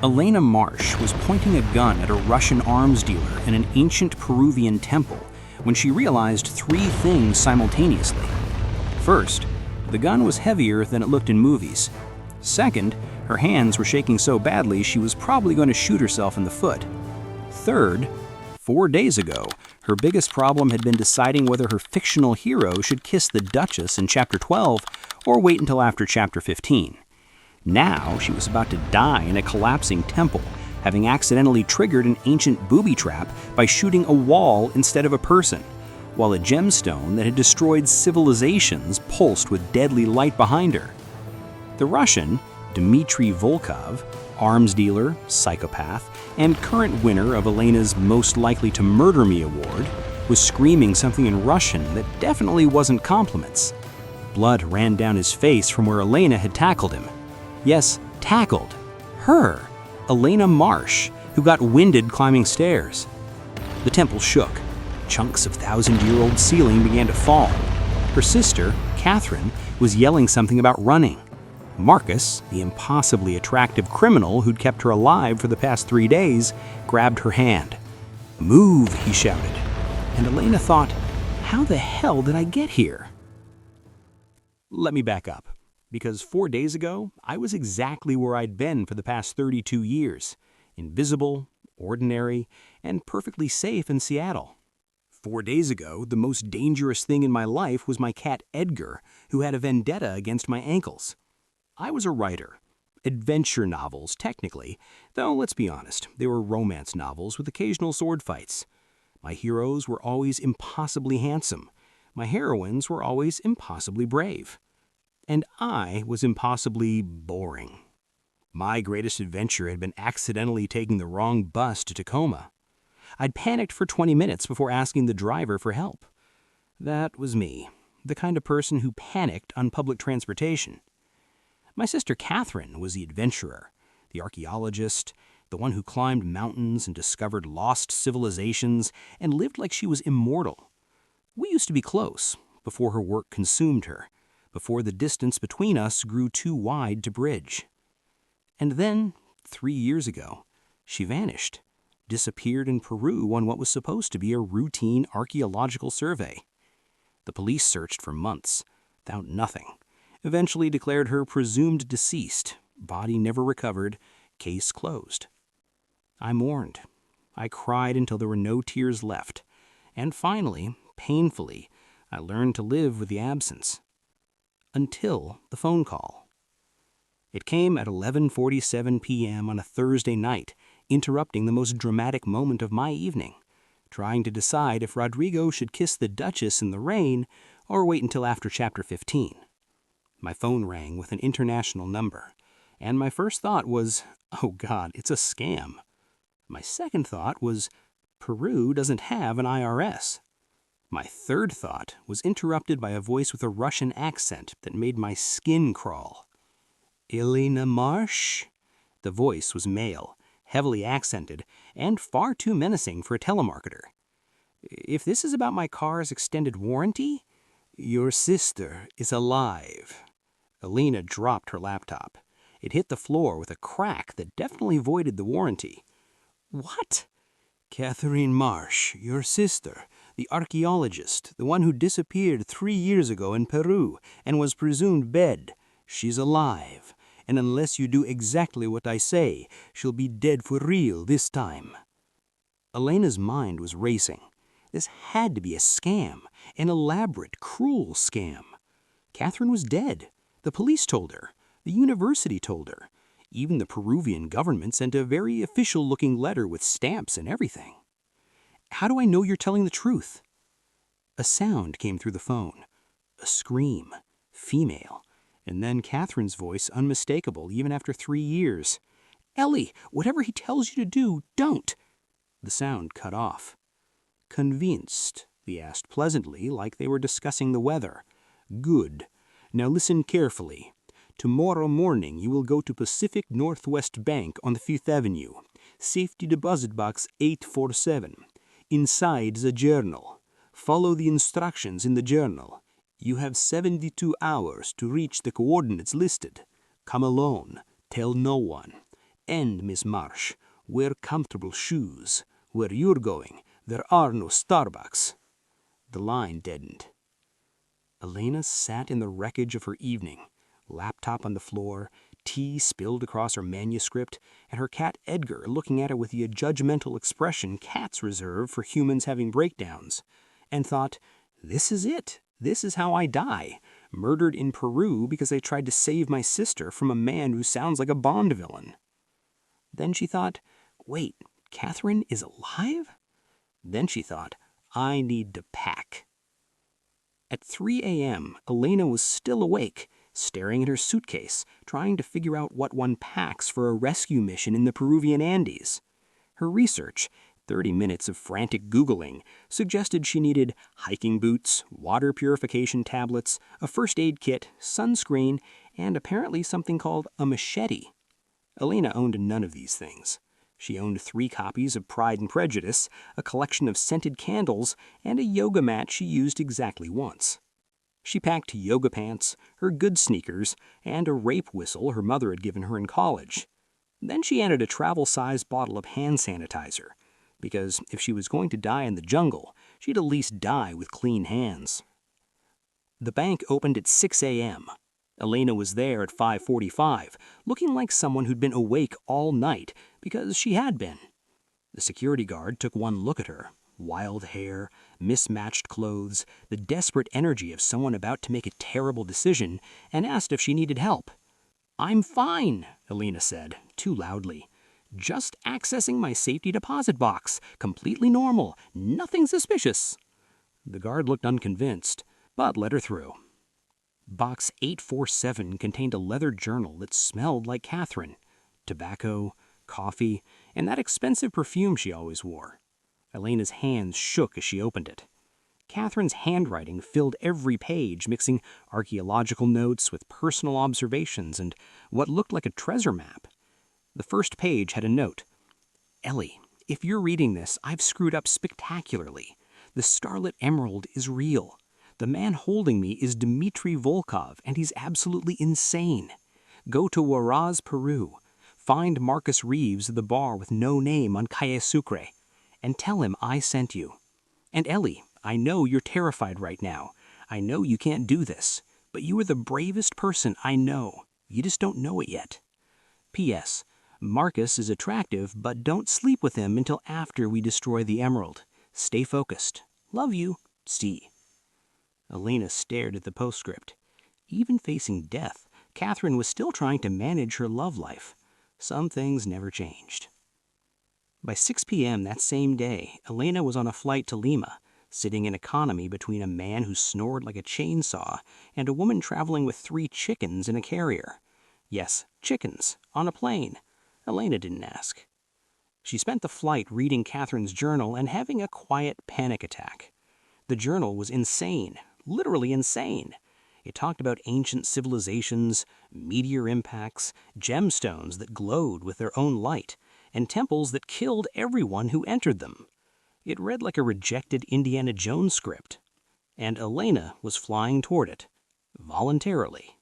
Elena Marsh was pointing a gun at a Russian arms dealer in an ancient Peruvian temple when she realized three things simultaneously. First, the gun was heavier than it looked in movies. Second, her hands were shaking so badly she was probably going to shoot herself in the foot. Third, 4 days ago, her biggest problem had been deciding whether her fictional hero should kiss the Duchess in Chapter 12 or wait until after Chapter 15. Now she was about to die in a collapsing temple, having accidentally triggered an ancient booby trap by shooting a wall instead of a person, while a gemstone that had destroyed civilizations pulsed with deadly light behind her. The Russian, Dmitry Volkov, arms dealer, psychopath, and current winner of Elena's Most Likely to Murder Me award, was screaming something in Russian that definitely wasn't compliments. Blood ran down his face from where Elena had tackled him. Yes, tackled. Her, Elena Marsh, who got winded climbing stairs. The temple shook. Chunks of thousand-year-old ceiling began to fall. Her sister, Catherine, was yelling something about running. Marcus, the impossibly attractive criminal who'd kept her alive for the past 3 days, grabbed her hand. "Move," he shouted. And Elena thought, how the hell did I get here? Let me back up. Because 4 days ago, I was exactly where I'd been for the past 32 years, invisible, ordinary, and perfectly safe in Seattle. 4 days ago, the most dangerous thing in my life was my cat Edgar, who had a vendetta against my ankles. I was a writer. Adventure novels, technically, though let's be honest, they were romance novels with occasional sword fights. My heroes were always impossibly handsome. My heroines were always impossibly brave. And I was impossibly boring. My greatest adventure had been accidentally taking the wrong bus to Tacoma. I'd panicked for 20 minutes before asking the driver for help. That was me, the kind of person who panicked on public transportation. My sister Catherine was the adventurer, the archaeologist, the one who climbed mountains and discovered lost civilizations and lived like she was immortal. We used to be close before her work consumed her, before the distance between us grew too wide to bridge. And then, 3 years ago, she vanished, disappeared in Peru on what was supposed to be a routine archaeological survey. The police searched for months, found nothing, eventually declared her presumed deceased, body never recovered, case closed. I mourned. I cried until there were no tears left, and finally, painfully, I learned to live with the absence. Until the phone call. It came at 11:47 p.m. on a Thursday night, interrupting the most dramatic moment of my evening, trying to decide if Rodrigo should kiss the Duchess in the rain or wait until after Chapter 15. My phone rang with an international number, and my first thought was, oh God, it's a scam. My second thought was, Peru doesn't have an IRS. My third thought was interrupted by a voice with a Russian accent that made my skin crawl. "Elena Marsh?" The voice was male, heavily accented, and far too menacing for a telemarketer. "If this is about my car's extended warranty, your sister is alive." Elena dropped her laptop. It hit the floor with a crack that definitely voided the warranty. "What?" "Catherine Marsh, your sister. The archaeologist, the one who disappeared 3 years ago in Peru and was presumed dead. She's alive, and unless you do exactly what I say, she'll be dead for real this time." Elena's mind was racing. This had to be a scam, an elaborate, cruel scam. Catherine was dead. The police told her. The university told her. Even the Peruvian government sent a very official-looking letter with stamps and everything. "How do I know you're telling the truth?" A sound came through the phone. A scream. Female. And then Catherine's voice, unmistakable even after 3 years. "Ellie, whatever he tells you to do, don't!" The sound cut off. "Convinced?" he asked pleasantly, like they were discussing the weather. "Good. Now listen carefully. Tomorrow morning you will go to Pacific Northwest Bank on the 5th Avenue. Safety deposit box 847. Inside the journal. Follow the instructions in the journal. You have 72 hours to reach the coordinates listed. Come alone. Tell no one. end, Miss Marsh. Wear comfortable shoes. Where you're going, there are no Starbucks." The line deadened. Elena sat in the wreckage of her evening, laptop on the floor, tea spilled across her manuscript, and her cat Edgar looking at her with the judgmental expression cats reserve for humans having breakdowns, and thought, "This is it. This is how I die. Murdered in Peru because I tried to save my sister from a man who sounds like a Bond villain." Then she thought, "Wait, Catherine is alive?" Then she thought, "I need to pack." At 3 a.m., Elena was still awake, staring at her suitcase, trying to figure out what one packs for a rescue mission in the Peruvian Andes. Her research, 30 minutes of frantic Googling, suggested she needed hiking boots, water purification tablets, a first aid kit, sunscreen, and apparently something called a machete. Elena owned none of these things. She owned 3 copies of Pride and Prejudice, a collection of scented candles, and a yoga mat she used exactly once. She packed yoga pants, her good sneakers, and a rape whistle her mother had given her in college. Then she added a travel-sized bottle of hand sanitizer, because if she was going to die in the jungle, she'd at least die with clean hands. The bank opened at 6 a.m. Elena was there at 5:45, looking like someone who'd been awake all night, because she had been. The security guard took one look at her. Wild hair, mismatched clothes, the desperate energy of someone about to make a terrible decision, and asked if she needed help. "I'm fine," Elena said, too loudly. "Just accessing my safety deposit box. Completely normal. Nothing suspicious." The guard looked unconvinced, but let her through. Box 847 contained a leather journal that smelled like Catherine. Tobacco, coffee, and that expensive perfume she always wore. Elena's hands shook as she opened it. Catherine's handwriting filled every page, mixing archaeological notes with personal observations and what looked like a treasure map. The first page had a note. "Ellie, if you're reading this, I've screwed up spectacularly. The Scarlet Emerald is real. The man holding me is Dmitry Volkov, and he's absolutely insane. Go to Huaraz, Peru. Find Marcus Reeves at the bar with no name on Calle Sucre, and tell him I sent you. And Ellie, I know you're terrified right now. I know you can't do this, but you are the bravest person I know. You just don't know it yet. P.S. Marcus is attractive, but don't sleep with him until after we destroy the emerald. Stay focused. Love you, C." Elena stared at the postscript. Even facing death, Catherine was still trying to manage her love life. Some things never changed. By 6 p.m. that same day, Elena was on a flight to Lima, sitting in economy between a man who snored like a chainsaw and a woman traveling with 3 chickens in a carrier. Yes, chickens, on a plane. Elena didn't ask. She spent the flight reading Catherine's journal and having a quiet panic attack. The journal was insane, literally insane. It talked about ancient civilizations, meteor impacts, gemstones that glowed with their own light, and temples that killed everyone who entered them. It read like a rejected Indiana Jones script. And Elena was flying toward it, voluntarily.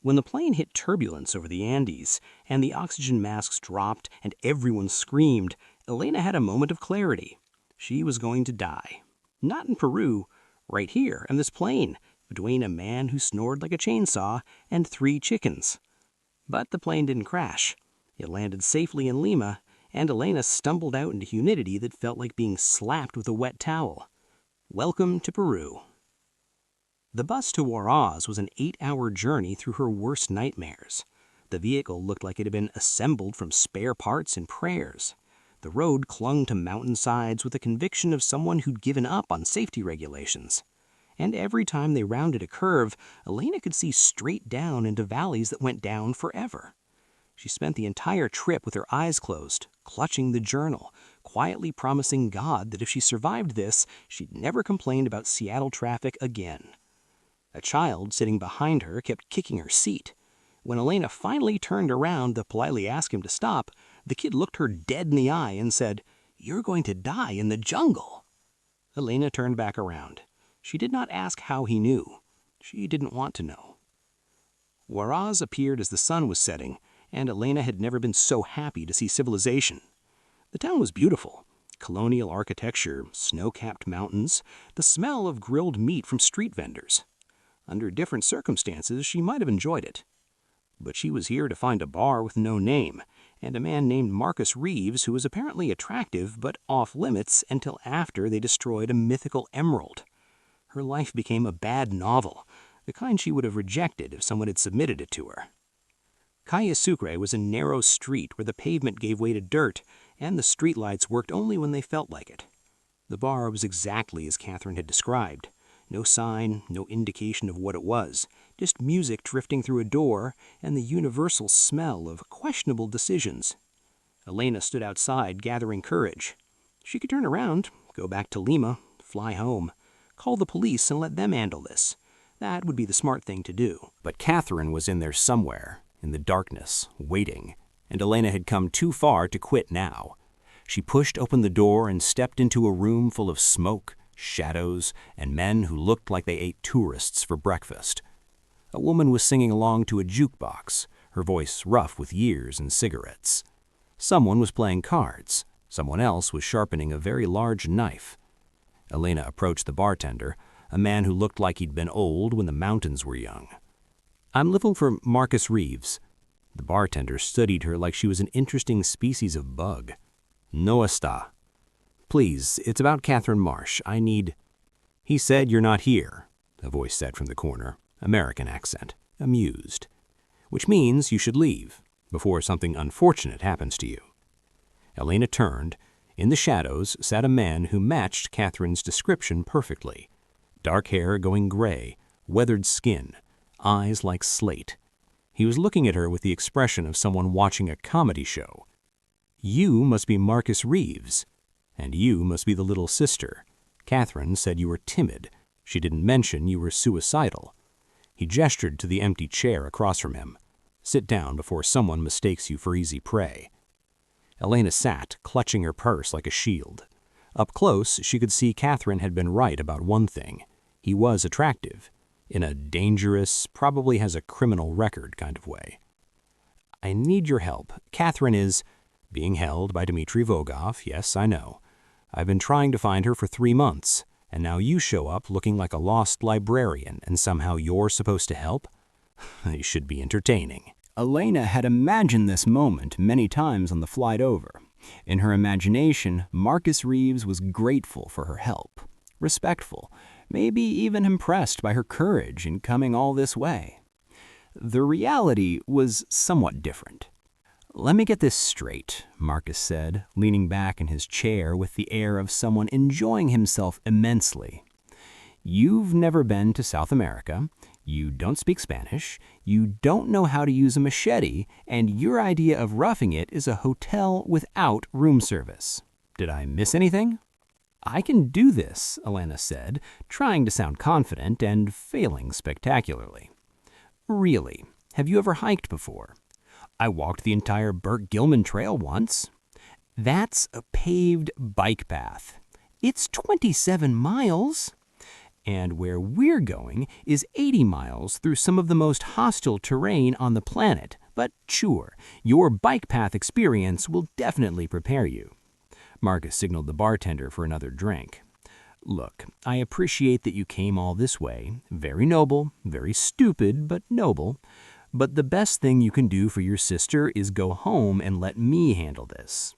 When the plane hit turbulence over the Andes, and the oxygen masks dropped and everyone screamed, Elena had a moment of clarity. She was going to die. Not in Peru, right here on this plane, between a man who snored like a chainsaw and 3 chickens. But the plane didn't crash. It landed safely in Lima, and Elena stumbled out into humidity that felt like being slapped with a wet towel. Welcome to Peru. The bus to Huaraz was an 8-hour journey through her worst nightmares. The vehicle looked like it had been assembled from spare parts and prayers. The road clung to mountainsides with the conviction of someone who'd given up on safety regulations. And every time they rounded a curve, Elena could see straight down into valleys that went down forever. She spent the entire trip with her eyes closed, clutching the journal, quietly promising God that if she survived this, she'd never complain about Seattle traffic again. A child sitting behind her kept kicking her seat. When Elena finally turned around to politely ask him to stop, the kid looked her dead in the eye and said, "You're going to die in the jungle." Elena turned back around. She did not ask how he knew. She didn't want to know. Huaraz appeared as the sun was setting, and Elena had never been so happy to see civilization. The town was beautiful. Colonial architecture, snow-capped mountains, the smell of grilled meat from street vendors. Under different circumstances, she might have enjoyed it. But she was here to find a bar with no name, and a man named Marcus Reeves who was apparently attractive but off-limits until after they destroyed a mythical emerald. Her life became a bad novel, the kind she would have rejected if someone had submitted it to her. Calle Sucre was a narrow street where the pavement gave way to dirt, and the streetlights worked only when they felt like it. The bar was exactly as Catherine had described. No sign, no indication of what it was, just music drifting through a door and the universal smell of questionable decisions. Elena stood outside, gathering courage. She could turn around, go back to Lima, fly home, call the police and let them handle this. That would be the smart thing to do. But Catherine was in there somewhere, in the darkness, waiting, and Elena had come too far to quit now. She pushed open the door and stepped into a room full of smoke, shadows, and men who looked like they ate tourists for breakfast. A woman was singing along to a jukebox, her voice rough with years and cigarettes. Someone was playing cards. Someone else was sharpening a very large knife. Elena approached the bartender, a man who looked like he'd been old when the mountains were young. "I'm looking for Marcus Reeves." The bartender studied her like she was an interesting species of bug. "No está." "Please, it's about Catherine Marsh. I need—" "He said you're not here," a voice said from the corner, American accent, amused. "Which means you should leave, before something unfortunate happens to you." Elena turned. In the shadows sat a man who matched Catherine's description perfectly. Dark hair going gray, weathered skin, eyes like slate. He was looking at her with the expression of someone watching a comedy show. "You must be Marcus Reeves. And you must be the little sister. Catherine said you were timid. She didn't mention you were suicidal." He gestured to the empty chair across from him. "Sit down before someone mistakes you for easy prey." Elena sat, clutching her purse like a shield. Up close, she could see Catherine had been right about one thing. He was attractive, in a dangerous, probably has a criminal record kind of way. "I need your help. Catherine is being held by Dmitry Vogov, yes, I know. I've been trying to find her for 3 months, and now you show up looking like a lost librarian, and somehow you're supposed to help? They should be entertaining." Elena had imagined this moment many times on the flight over. In her imagination, Marcus Reeves was grateful for her help, respectful, maybe even impressed by her courage in coming all this way. The reality was somewhat different. "Let me get this straight," Marcus said, leaning back in his chair with the air of someone enjoying himself immensely. "You've never been to South America, you don't speak Spanish, you don't know how to use a machete, and your idea of roughing it is a hotel without room service. Did I miss anything?" "I can do this," Elena said, trying to sound confident and failing spectacularly. "Really, have you ever hiked before?" "I walked the entire Burt Gilman Trail once." "That's a paved bike path. It's 27 miles. And where we're going is 80 miles through some of the most hostile terrain on the planet. But sure, your bike path experience will definitely prepare you." Marcus signaled the bartender for another drink. "Look, I appreciate that you came all this way. Very noble, very stupid, but noble. But the best thing you can do for your sister is go home and let me handle this.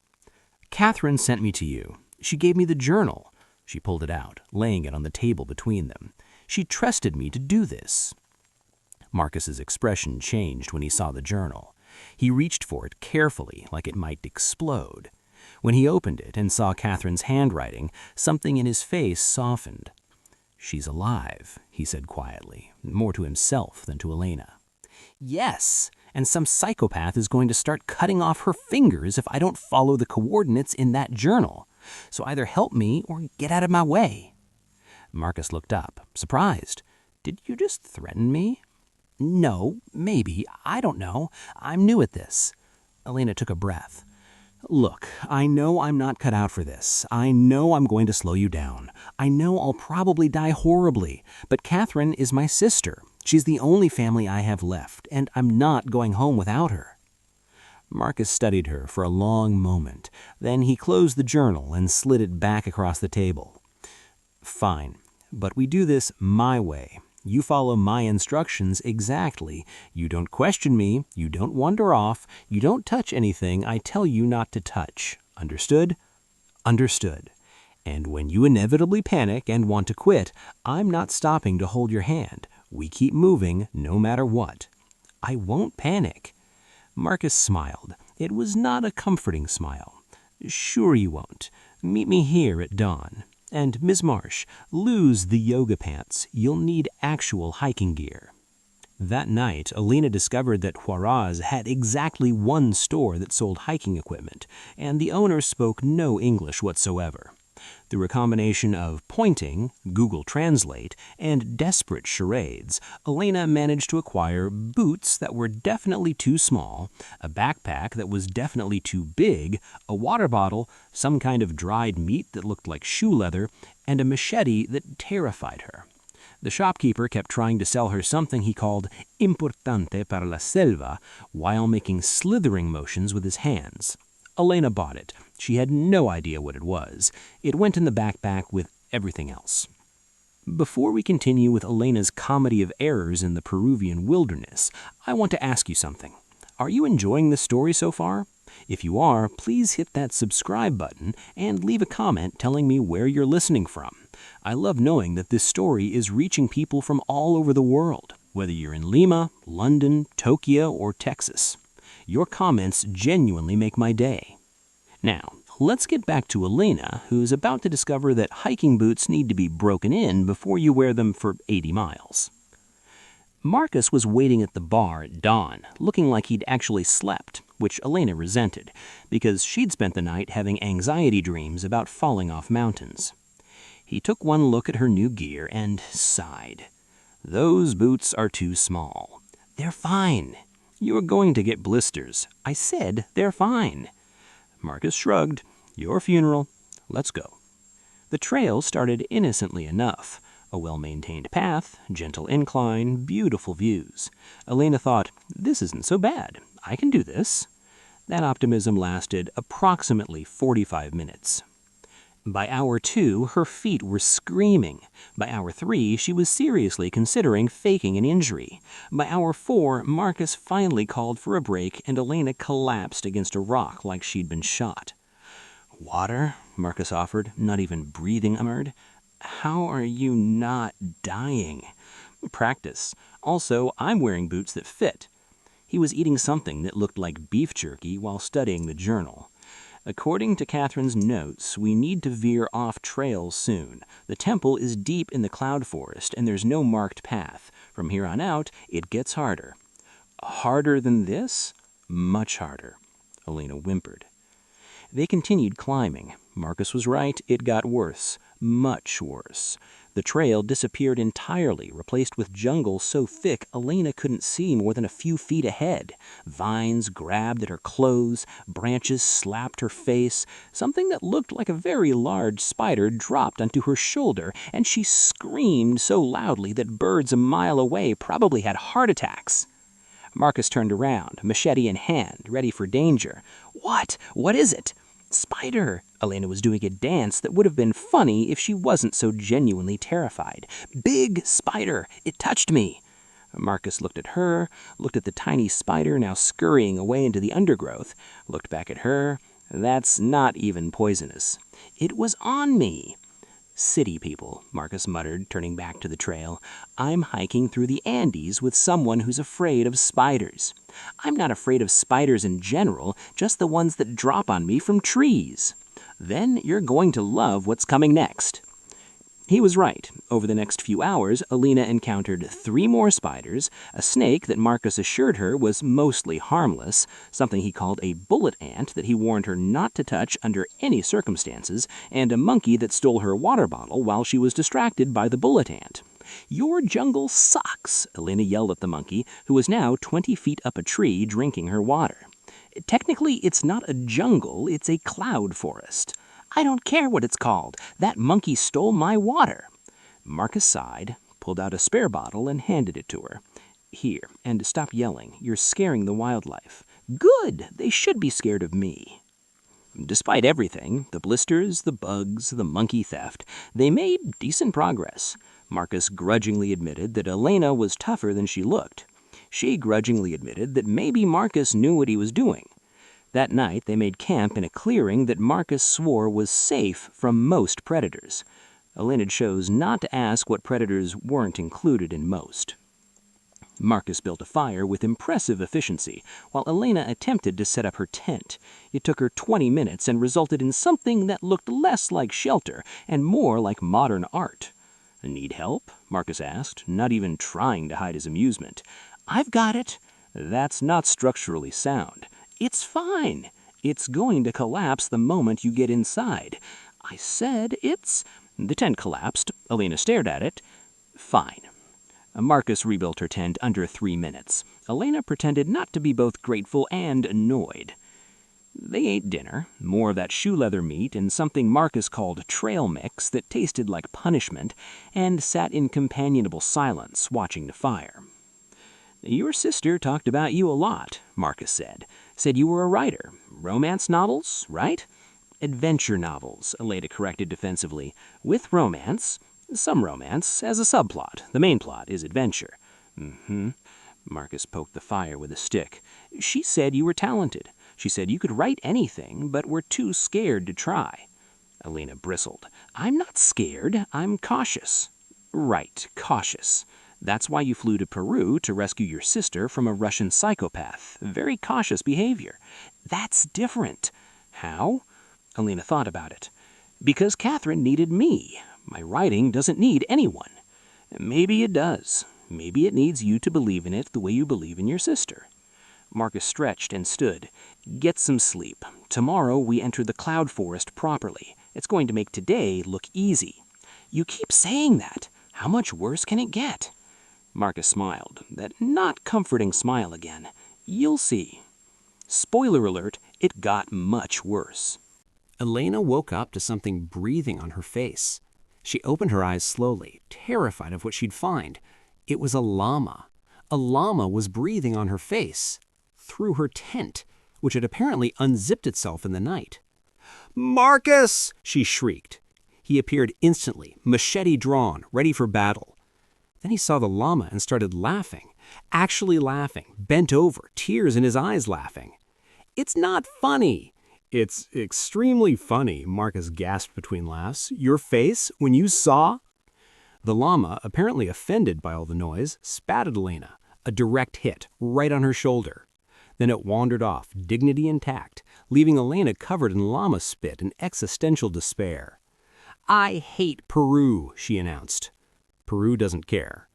Catherine sent me to you. She gave me the journal." She pulled it out, laying it on the table between them. "She trusted me to do this." Marcus's expression changed when he saw the journal. He reached for it carefully, like it might explode. When he opened it and saw Catherine's handwriting, something in his face softened. "She's alive," he said quietly, more to himself than to Elena. "Yes, and some psychopath is going to start cutting off her fingers if I don't follow the coordinates in that journal. So either help me or get out of my way." Marcus looked up, surprised. "Did you just threaten me?" "No, maybe. I don't know. I'm new at this." Elena took a breath. "Look, I know I'm not cut out for this. I know I'm going to slow you down. I know I'll probably die horribly. But Catherine is my sister. She's the only family I have left, and I'm not going home without her." Marcus studied her for a long moment. Then he closed the journal and slid it back across the table. "Fine, but we do this my way. You follow my instructions exactly. You don't question me, you don't wander off, you don't touch anything I tell you not to touch. Understood?" "Understood. And when you inevitably panic and want to quit, I'm not stopping to hold your hand. We keep moving no matter what." "I won't panic." Marcus smiled. It was not a comforting smile. "Sure you won't. Meet me here at dawn. And Miss Marsh, lose the yoga pants. You'll need actual hiking gear." That night, Elena discovered that Juarez had exactly one store that sold hiking equipment, and the owner spoke no English whatsoever. Through a combination of pointing, Google Translate, and desperate charades, Elena managed to acquire boots that were definitely too small, a backpack that was definitely too big, a water bottle, some kind of dried meat that looked like shoe leather, and a machete that terrified her. The shopkeeper kept trying to sell her something he called importante para la selva while making slithering motions with his hands. Elena bought it. She had no idea what it was. It went in the backpack with everything else. Before we continue with Elena's comedy of errors in the Peruvian wilderness, I want to ask you something. Are you enjoying this story so far? If you are, please hit that subscribe button and leave a comment telling me where you're listening from. I love knowing that this story is reaching people from all over the world, whether you're in Lima, London, Tokyo, or Texas. Your comments genuinely make my day. Now, let's get back to Elena, who's about to discover that hiking boots need to be broken in before you wear them for 80 miles. Marcus was waiting at the bar at dawn, looking like he'd actually slept, which Elena resented, because she'd spent the night having anxiety dreams about falling off mountains. He took one look at her new gear and sighed. "Those boots are too small." "They're fine." "You're going to get blisters." "I said they're fine." Marcus shrugged. "Your funeral. Let's go." The trail started innocently enough. A well-maintained path, gentle incline, beautiful views. Elena thought, "This isn't so bad. I can do this." That optimism lasted approximately 45 minutes. By hour 2, her feet were screaming. By hour 3, she was seriously considering faking an injury. By hour 4, Marcus finally called for a break and Elena collapsed against a rock like she'd been shot. "Water?" Marcus offered, not even breathing murmured. "How are you not dying?" "Practice. Also, I'm wearing boots that fit." He was eating something that looked like beef jerky while studying the journal. "According to Catherine's notes, we need to veer off trail soon. The temple is deep in the cloud forest and there's no marked path. From here on out, it gets harder." "Harder than this?" "Much harder." Elena whimpered. They continued climbing. Marcus was right, it got worse. Much worse. The trail disappeared entirely, replaced with jungle so thick Elena couldn't see more than a few feet ahead. Vines grabbed at her clothes, branches slapped her face. Something that looked like a very large spider dropped onto her shoulder, and she screamed so loudly that birds a mile away probably had heart attacks. Marcus turned around, machete in hand, ready for danger. "What? What is it?" "Spider." Elena was doing a dance that would have been funny if she wasn't so genuinely terrified. "Big spider. It touched me." Marcus looked at her, looked at the tiny spider now scurrying away into the undergrowth, looked back at her. "That's not even poisonous." "It was on me." "City people," Marcus muttered, turning back to the trail. "I'm hiking through the Andes with someone who's afraid of spiders. I'm not afraid of spiders in general, just the ones that drop on me from trees." "Then you're going to love what's coming next." He was right. Over the next few hours, Elena encountered 3 more spiders, a snake that Marcus assured her was mostly harmless, something he called a bullet ant that he warned her not to touch under any circumstances, and a monkey that stole her water bottle while she was distracted by the bullet ant. "Your jungle sucks," Elena yelled at the monkey, who was now 20 feet up a tree drinking her water. "Technically, it's not a jungle, it's a cloud forest." "I don't care what it's called. That monkey stole my water." Marcus sighed, pulled out a spare bottle, and handed it to her. "Here, and stop yelling. You're scaring the wildlife. Good, they should be scared of me. Despite everything, the blisters, the bugs, the monkey theft, they made decent progress. Marcus grudgingly admitted that Elena was tougher than she looked. She grudgingly admitted that maybe Marcus knew what he was doing. That night, they made camp in a clearing that Marcus swore was safe from most predators. Elena chose not to ask what predators weren't included in most. Marcus built a fire with impressive efficiency, while Elena attempted to set up her tent. It took her 20 minutes and resulted in something that looked less like shelter and more like modern art. "Need help?" Marcus asked, not even trying to hide his amusement. "I've got it." "That's not structurally sound." "It's fine. It's going to collapse the moment you get inside." "I said it's—" The tent collapsed. Elena stared at it. "Fine." Marcus rebuilt her tent under 3 minutes. Elena pretended not to be both grateful and annoyed. They ate dinner, more of that shoe leather meat and something Marcus called trail mix that tasted like punishment, and sat in companionable silence, watching the fire. "Your sister talked about you a lot," Marcus said. "Said you were a writer. Romance novels, right?" "Adventure novels," Elena corrected defensively. "With romance. Some romance, as a subplot. The main plot is adventure." "Mm-hmm." Marcus poked the fire with a stick. "She said you were talented. She said you could write anything, but were too scared to try." Elena bristled. "I'm not scared. I'm cautious." "Right, cautious. That's why you flew to Peru to rescue your sister from a Russian psychopath. Very cautious behavior." "That's different." "How?" Elena thought about it. "Because Catherine needed me. My writing doesn't need anyone." "Maybe it does. Maybe it needs you to believe in it the way you believe in your sister." Marcus stretched and stood. "Get some sleep. Tomorrow we enter the cloud forest properly. It's going to make today look easy." "You keep saying that. How much worse can it get?" Marcus smiled, that not comforting smile again. "You'll see." Spoiler alert, it got much worse. Elena woke up to something breathing on her face. She opened her eyes slowly, terrified of what she'd find. It was a llama. A llama was breathing on her face, through her tent, which had apparently unzipped itself in the night. "Marcus!" she shrieked. He appeared instantly, machete drawn, ready for battle. Then he saw the llama and started laughing. Actually laughing, bent over, tears in his eyes laughing. "It's not funny." "It's extremely funny," Marcus gasped between laughs. "Your face, when you saw—" The llama, apparently offended by all the noise, spat at Elena, a direct hit, right on her shoulder. Then it wandered off, dignity intact, leaving Elena covered in llama spit and existential despair. "I hate Peru," she announced. Peru doesn't care.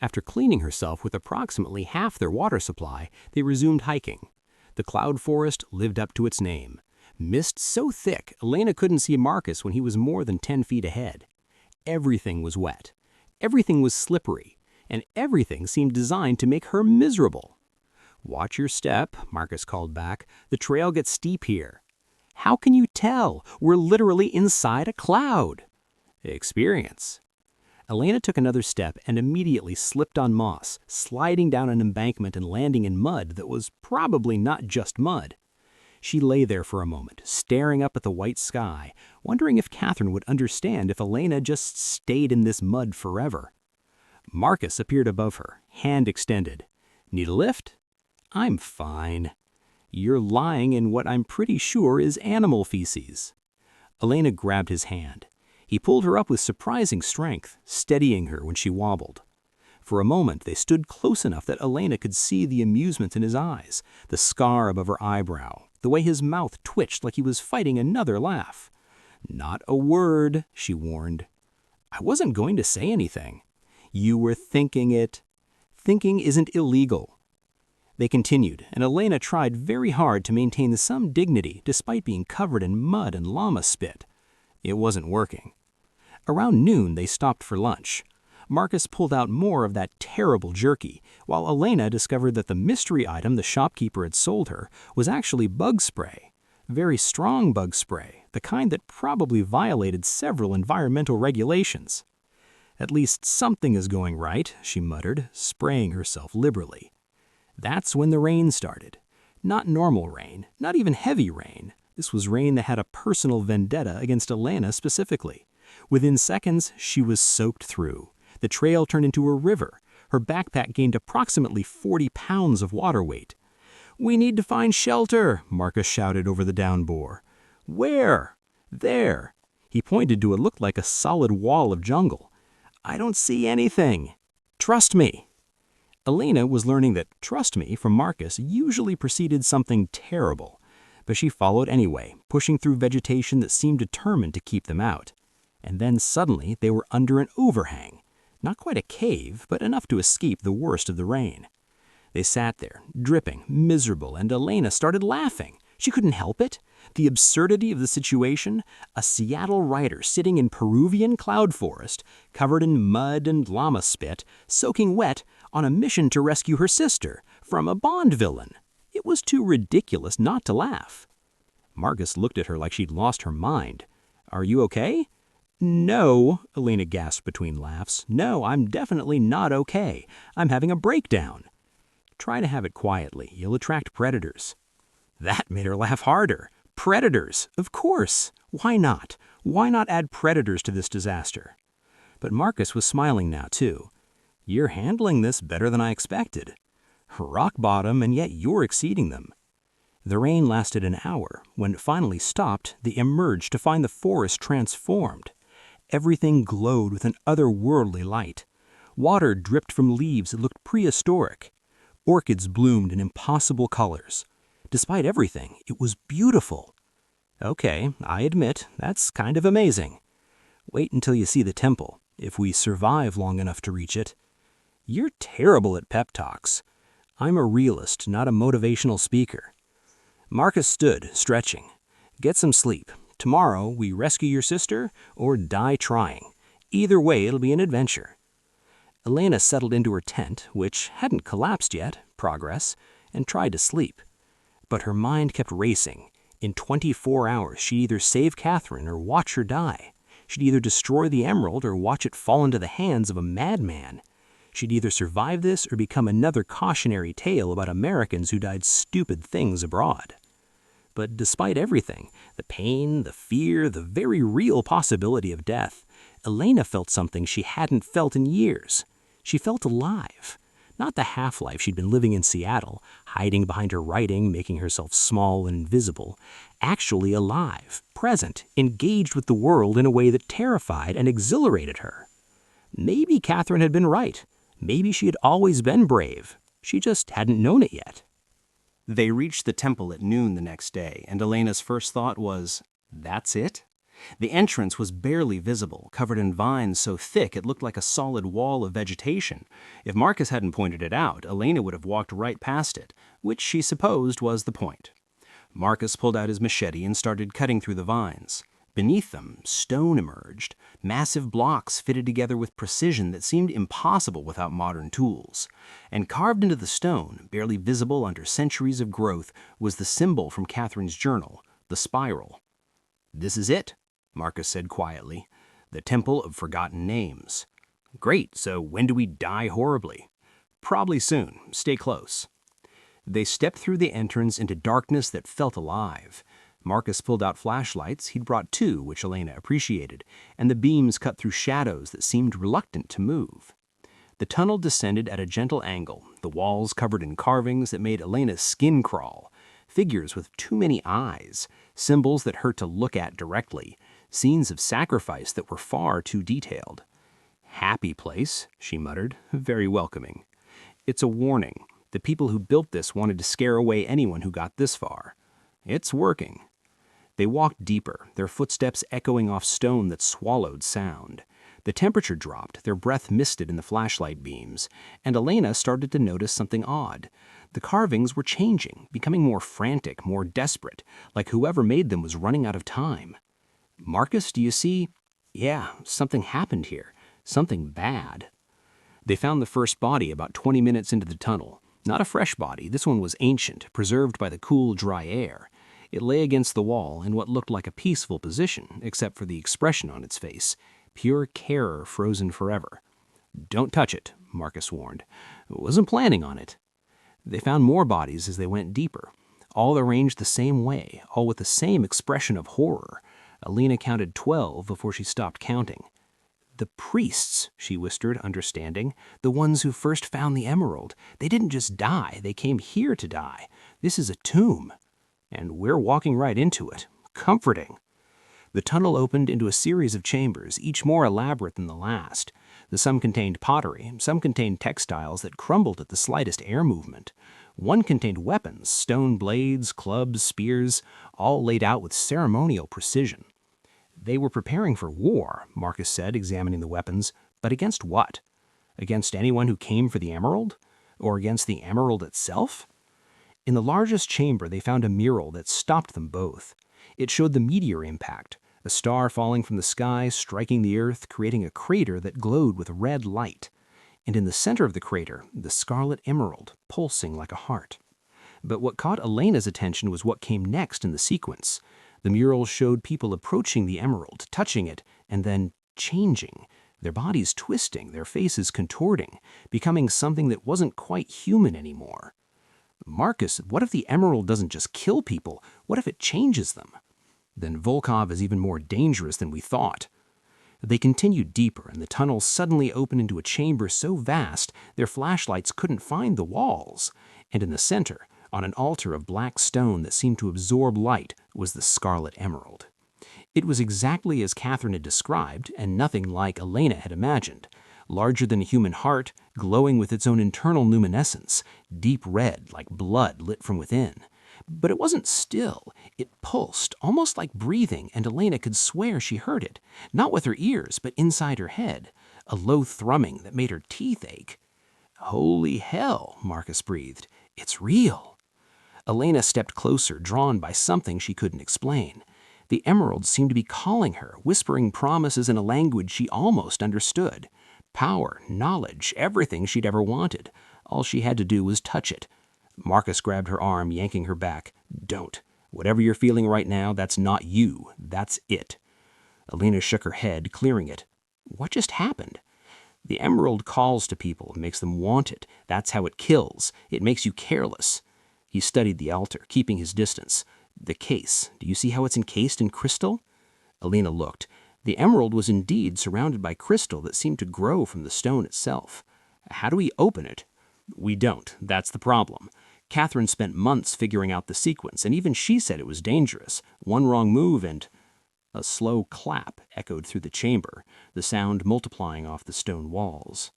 After cleaning herself with approximately half their water supply, they resumed hiking. The cloud forest lived up to its name. Mist so thick, Elena couldn't see Marcus when he was more than 10 feet ahead. Everything was wet. Everything was slippery. And everything seemed designed to make her miserable. "Watch your step," Marcus called back. "The trail gets steep here." "How can you tell? We're literally inside a cloud." "Experience." Elena took another step and immediately slipped on moss, sliding down an embankment and landing in mud that was probably not just mud. She lay there for a moment, staring up at the white sky, wondering if Catherine would understand if Elena just stayed in this mud forever. Marcus appeared above her, hand extended. "Need a lift?" "I'm fine." "You're lying in what I'm pretty sure is animal feces." Elena grabbed his hand. He pulled her up with surprising strength, steadying her when she wobbled. For a moment, they stood close enough that Elena could see the amusement in his eyes, the scar above her eyebrow, the way his mouth twitched like he was fighting another laugh. "Not a word," she warned. "I wasn't going to say anything." "You were thinking it." "Thinking isn't illegal." They continued, and Elena tried very hard to maintain some dignity despite being covered in mud and llama spit. It wasn't working. Around noon, they stopped for lunch. Marcus pulled out more of that terrible jerky, while Elena discovered that the mystery item the shopkeeper had sold her was actually bug spray. Very strong bug spray, the kind that probably violated several environmental regulations. "At least something is going right," she muttered, spraying herself liberally. That's when the rain started. Not normal rain, not even heavy rain. This was rain that had a personal vendetta against Elena specifically. Within seconds, she was soaked through. The trail turned into a river. Her backpack gained approximately 40 pounds of water weight. "We need to find shelter," Marcus shouted over the downpour. "Where?" "There." He pointed to what looked like a solid wall of jungle. "I don't see anything." "Trust me." Elena was learning that "trust me" from Marcus usually preceded something terrible. But she followed anyway, pushing through vegetation that seemed determined to keep them out. And then suddenly they were under an overhang. Not quite a cave, but enough to escape the worst of the rain. They sat there, dripping, miserable, and Elena started laughing. She couldn't help it. The absurdity of the situation, a Seattle writer sitting in Peruvian cloud forest, covered in mud and llama spit, soaking wet, on a mission to rescue her sister from a Bond villain. It was too ridiculous not to laugh. Marcus looked at her like she'd lost her mind. "Are you okay?" "No," Elena gasped between laughs. "No, I'm definitely not okay. I'm having a breakdown." "Try to have it quietly. You'll attract predators." That made her laugh harder. Predators, of course. Why not? Why not add predators to this disaster? But Marcus was smiling now, too. "You're handling this better than I expected. Rock bottom, and yet you're exceeding them." The rain lasted an hour. When it finally stopped, they emerged to find the forest transformed. Everything glowed with an otherworldly light. Water dripped from leaves that looked prehistoric. Orchids bloomed in impossible colors. Despite everything, it was beautiful. "Okay, I admit, that's kind of amazing." "Wait until you see the temple, if we survive long enough to reach it." "You're terrible at pep talks." "I'm a realist, not a motivational speaker." Marcus stood, stretching. "Get some sleep. Tomorrow, we rescue your sister or die trying. Either way, it'll be an adventure." Elena settled into her tent, which hadn't collapsed yet, progress, and tried to sleep. But her mind kept racing. In 24 hours, she'd either save Catherine or watch her die. She'd either destroy the emerald or watch it fall into the hands of a madman. She'd either survive this or become another cautionary tale about Americans who died stupid things abroad. But despite everything, the pain, the fear, the very real possibility of death, Elena felt something she hadn't felt in years. She felt alive. Not the half-life she'd been living in Seattle, hiding behind her writing, making herself small and invisible. Actually alive, present, engaged with the world in a way that terrified and exhilarated her. Maybe Catherine had been right. Maybe she had always been brave. She just hadn't known it yet. They reached the temple at noon the next day, and Elena's first thought was, "That's it?" The entrance was barely visible, covered in vines so thick it looked like a solid wall of vegetation. If Marcus hadn't pointed it out, Elena would have walked right past it, which she supposed was the point. Marcus pulled out his machete and started cutting through the vines. Beneath them, stone emerged, massive blocks fitted together with precision that seemed impossible without modern tools. And carved into the stone, barely visible under centuries of growth, was the symbol from Catherine's journal, the spiral. "This is it," Marcus said quietly. "The Temple of Forgotten Names." "Great, so when do we die horribly?" "Probably soon. Stay close." They stepped through the entrance into darkness that felt alive. Marcus pulled out flashlights. He'd brought two, which Elena appreciated, and the beams cut through shadows that seemed reluctant to move. The tunnel descended at a gentle angle, the walls covered in carvings that made Elena's skin crawl. Figures with too many eyes, symbols that hurt to look at directly, scenes of sacrifice that were far too detailed. "Happy place," she muttered, "very welcoming." "It's a warning. The people who built this wanted to scare away anyone who got this far. It's working." They walked deeper, their footsteps echoing off stone that swallowed sound. The temperature dropped, their breath misted in the flashlight beams, and Elena started to notice something odd. The carvings were changing, becoming more frantic, more desperate, like whoever made them was running out of time. "Marcus, do you see?" "Yeah, something happened here. Something bad." They found the first body about 20 minutes into the tunnel. Not a fresh body, this one was ancient, preserved by the cool, dry air. It lay against the wall in what looked like a peaceful position, except for the expression on its face. Pure terror frozen forever. "Don't touch it," Marcus warned. "Wasn't planning on it." They found more bodies as they went deeper. all arranged the same way, all with the same expression of horror. Elena counted 12 before she stopped counting. "The priests," she whispered, understanding. "The ones who first found the emerald. They didn't just die, they came here to die. This is a tomb. And we're walking right into it. Comforting." The tunnel opened into a series of chambers, each more elaborate than the last. Some contained pottery, some contained textiles that crumbled at the slightest air movement. One contained weapons, stone blades, clubs, spears, all laid out with ceremonial precision. "They were preparing for war," Marcus said, examining the weapons. "But against what? Against anyone who came for the emerald? Or against the emerald itself?" In the largest chamber, they found a mural that stopped them both. It showed the meteor impact, a star falling from the sky, striking the earth, creating a crater that glowed with red light. And in the center of the crater, the scarlet emerald, pulsing like a heart. But what caught Elena's attention was what came next in the sequence. The mural showed people approaching the emerald, touching it, and then changing, their bodies twisting, their faces contorting, becoming something that wasn't quite human anymore. "Marcus, what if the emerald doesn't just kill people? What if it changes them?" "Then Volkov is even more dangerous than we thought." They continued deeper, and the tunnel suddenly opened into a chamber so vast their flashlights couldn't find the walls. And in the center, on an altar of black stone that seemed to absorb light, was the scarlet emerald. It was exactly as Catherine had described, and nothing like Elena had imagined. Larger than a human heart, glowing with its own internal luminescence, deep red like blood lit from within. But it wasn't still. It pulsed, almost like breathing, and Elena could swear she heard it, not with her ears, but inside her head, a low thrumming that made her teeth ache. "Holy hell," Marcus breathed. "It's real." Elena stepped closer, drawn by something she couldn't explain. The emerald seemed to be calling her, whispering promises in a language she almost understood. Power, knowledge, everything she'd ever wanted. All she had to do was touch it. Marcus grabbed her arm, yanking her back. "Don't. Whatever you're feeling right now, that's not you. That's it." Elena shook her head, clearing it. "What just happened?" "The emerald calls to people, makes them want it. That's how it kills. It makes you careless." He studied the altar, keeping his distance. "The case. Do you see how it's encased in crystal?" Elena looked. The emerald was indeed surrounded by crystal that seemed to grow from the stone itself. "How do we open it?" "We don't. That's the problem. Catherine spent months figuring out the sequence, and even she said it was dangerous. One wrong move and—" A slow clap echoed through the chamber, the sound multiplying off the stone walls.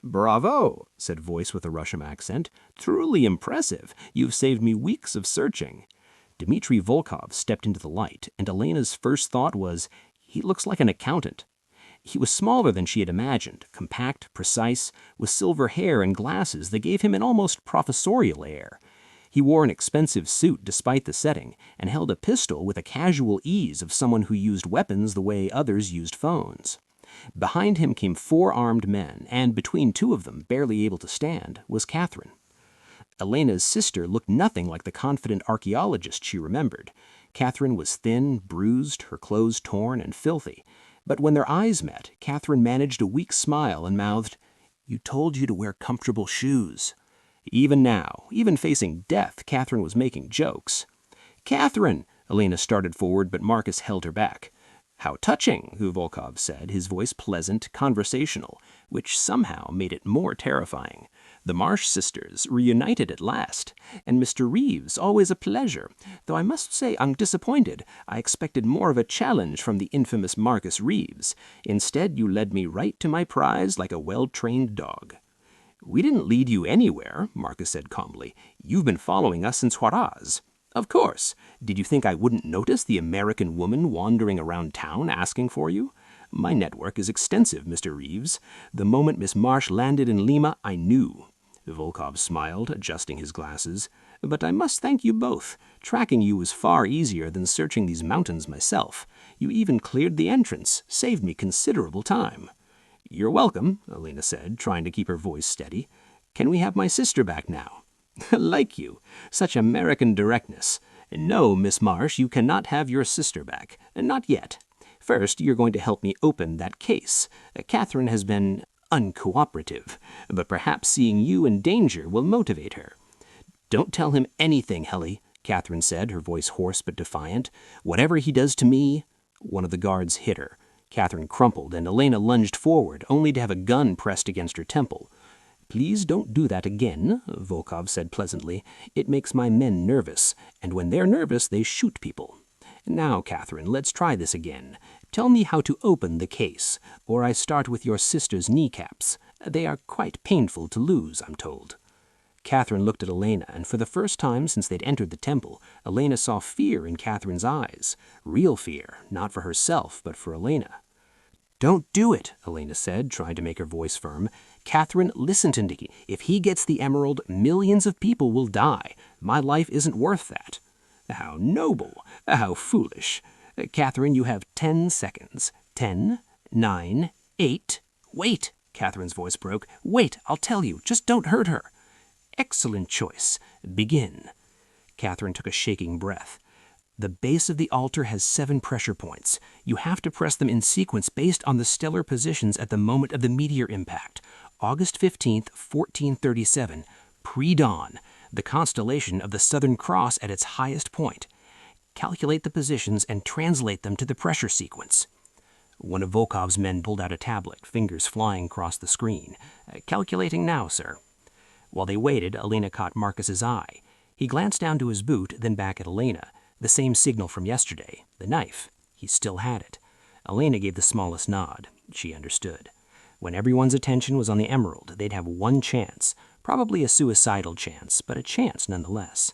"Bravo," said a voice with a Russian accent. "Truly impressive. You've saved me weeks of searching." Dmitri Volkov stepped into the light, and Elena's first thought was, "He looks like an accountant." He was smaller than she had imagined, compact, precise, with silver hair and glasses that gave him an almost professorial air. He wore an expensive suit despite the setting, and held a pistol with a casual ease of someone who used weapons the way others used phones. Behind him came 4 armed men, and between 2 of them, barely able to stand, was Catherine. Elena's sister looked nothing like the confident archaeologist she remembered. Catherine was thin, bruised, her clothes torn and filthy. But when their eyes met, Catherine managed a weak smile and mouthed, "You told you to wear comfortable shoes." Even now, even facing death, Catherine was making jokes. "Catherine!" Elena started forward, but Marcus held her back. "How touching," Volkov said, his voice pleasant, conversational, which somehow made it more terrifying. "The Marsh sisters, reunited at last. And Mr. Reeves, always a pleasure. Though I must say I'm disappointed. I expected more of a challenge from the infamous Marcus Reeves. Instead, you led me right to my prize like a well-trained dog." "We didn't lead you anywhere," Marcus said calmly. "You've been following us since Juarez." "Of course. Did you think I wouldn't notice the American woman wandering around town asking for you? My network is extensive, Mr. Reeves. The moment Miss Marsh landed in Lima, I knew." Volkov smiled, adjusting his glasses. "But I must thank you both. Tracking you was far easier than searching these mountains myself. You even cleared the entrance, saved me considerable time." "You're welcome," Elena said, trying to keep her voice steady. "Can we have my sister back now?" "Like you. Such American directness. No, Miss Marsh, you cannot have your sister back. Not yet. First, you're going to help me open that case. Catherine has been uncooperative, but perhaps seeing you in danger will motivate her." "Don't tell him anything, Helly." Catherine said, her voice hoarse but defiant. "Whatever he does to me—" One of the guards hit her. Catherine crumpled, and Elena lunged forward, only to have a gun pressed against her temple. "Please don't do that again," Volkov said pleasantly. "It makes my men nervous, and when they're nervous, they shoot people. Now, Catherine, let's try this again. Tell me how to open the case, or I start with your sister's kneecaps. They are quite painful to lose, I'm told." Catherine looked at Elena, and for the first time since they'd entered the temple, Elena saw fear in Catherine's eyes. Real fear, not for herself, but for Elena. "Don't do it," Elena said, trying to make her voice firm. "Catherine, listen to Nicky. If he gets the emerald, millions of people will die. My life isn't worth that." "How noble! How foolish! Catherine, you have 10 seconds. 10, 9, 8... Wait!" Catherine's voice broke. "Wait, I'll tell you. Just don't hurt her." "Excellent choice. Begin." Catherine took a shaking breath. "The base of the altar has 7 pressure points. You have to press them in sequence based on the stellar positions at the moment of the meteor impact. August 15th, 1437, pre-dawn, the constellation of the Southern Cross at its highest point. Calculate the positions and translate them to the pressure sequence." One of Volkov's men pulled out a tablet, fingers flying across the screen. "Calculating now, sir." While they waited, Elena caught Marcus's eye. He glanced down to his boot, then back at Elena. The same signal from yesterday, the knife. He still had it. Elena gave the smallest nod. She understood. When everyone's attention was on the emerald, they'd have one chance. Probably a suicidal chance, but a chance nonetheless.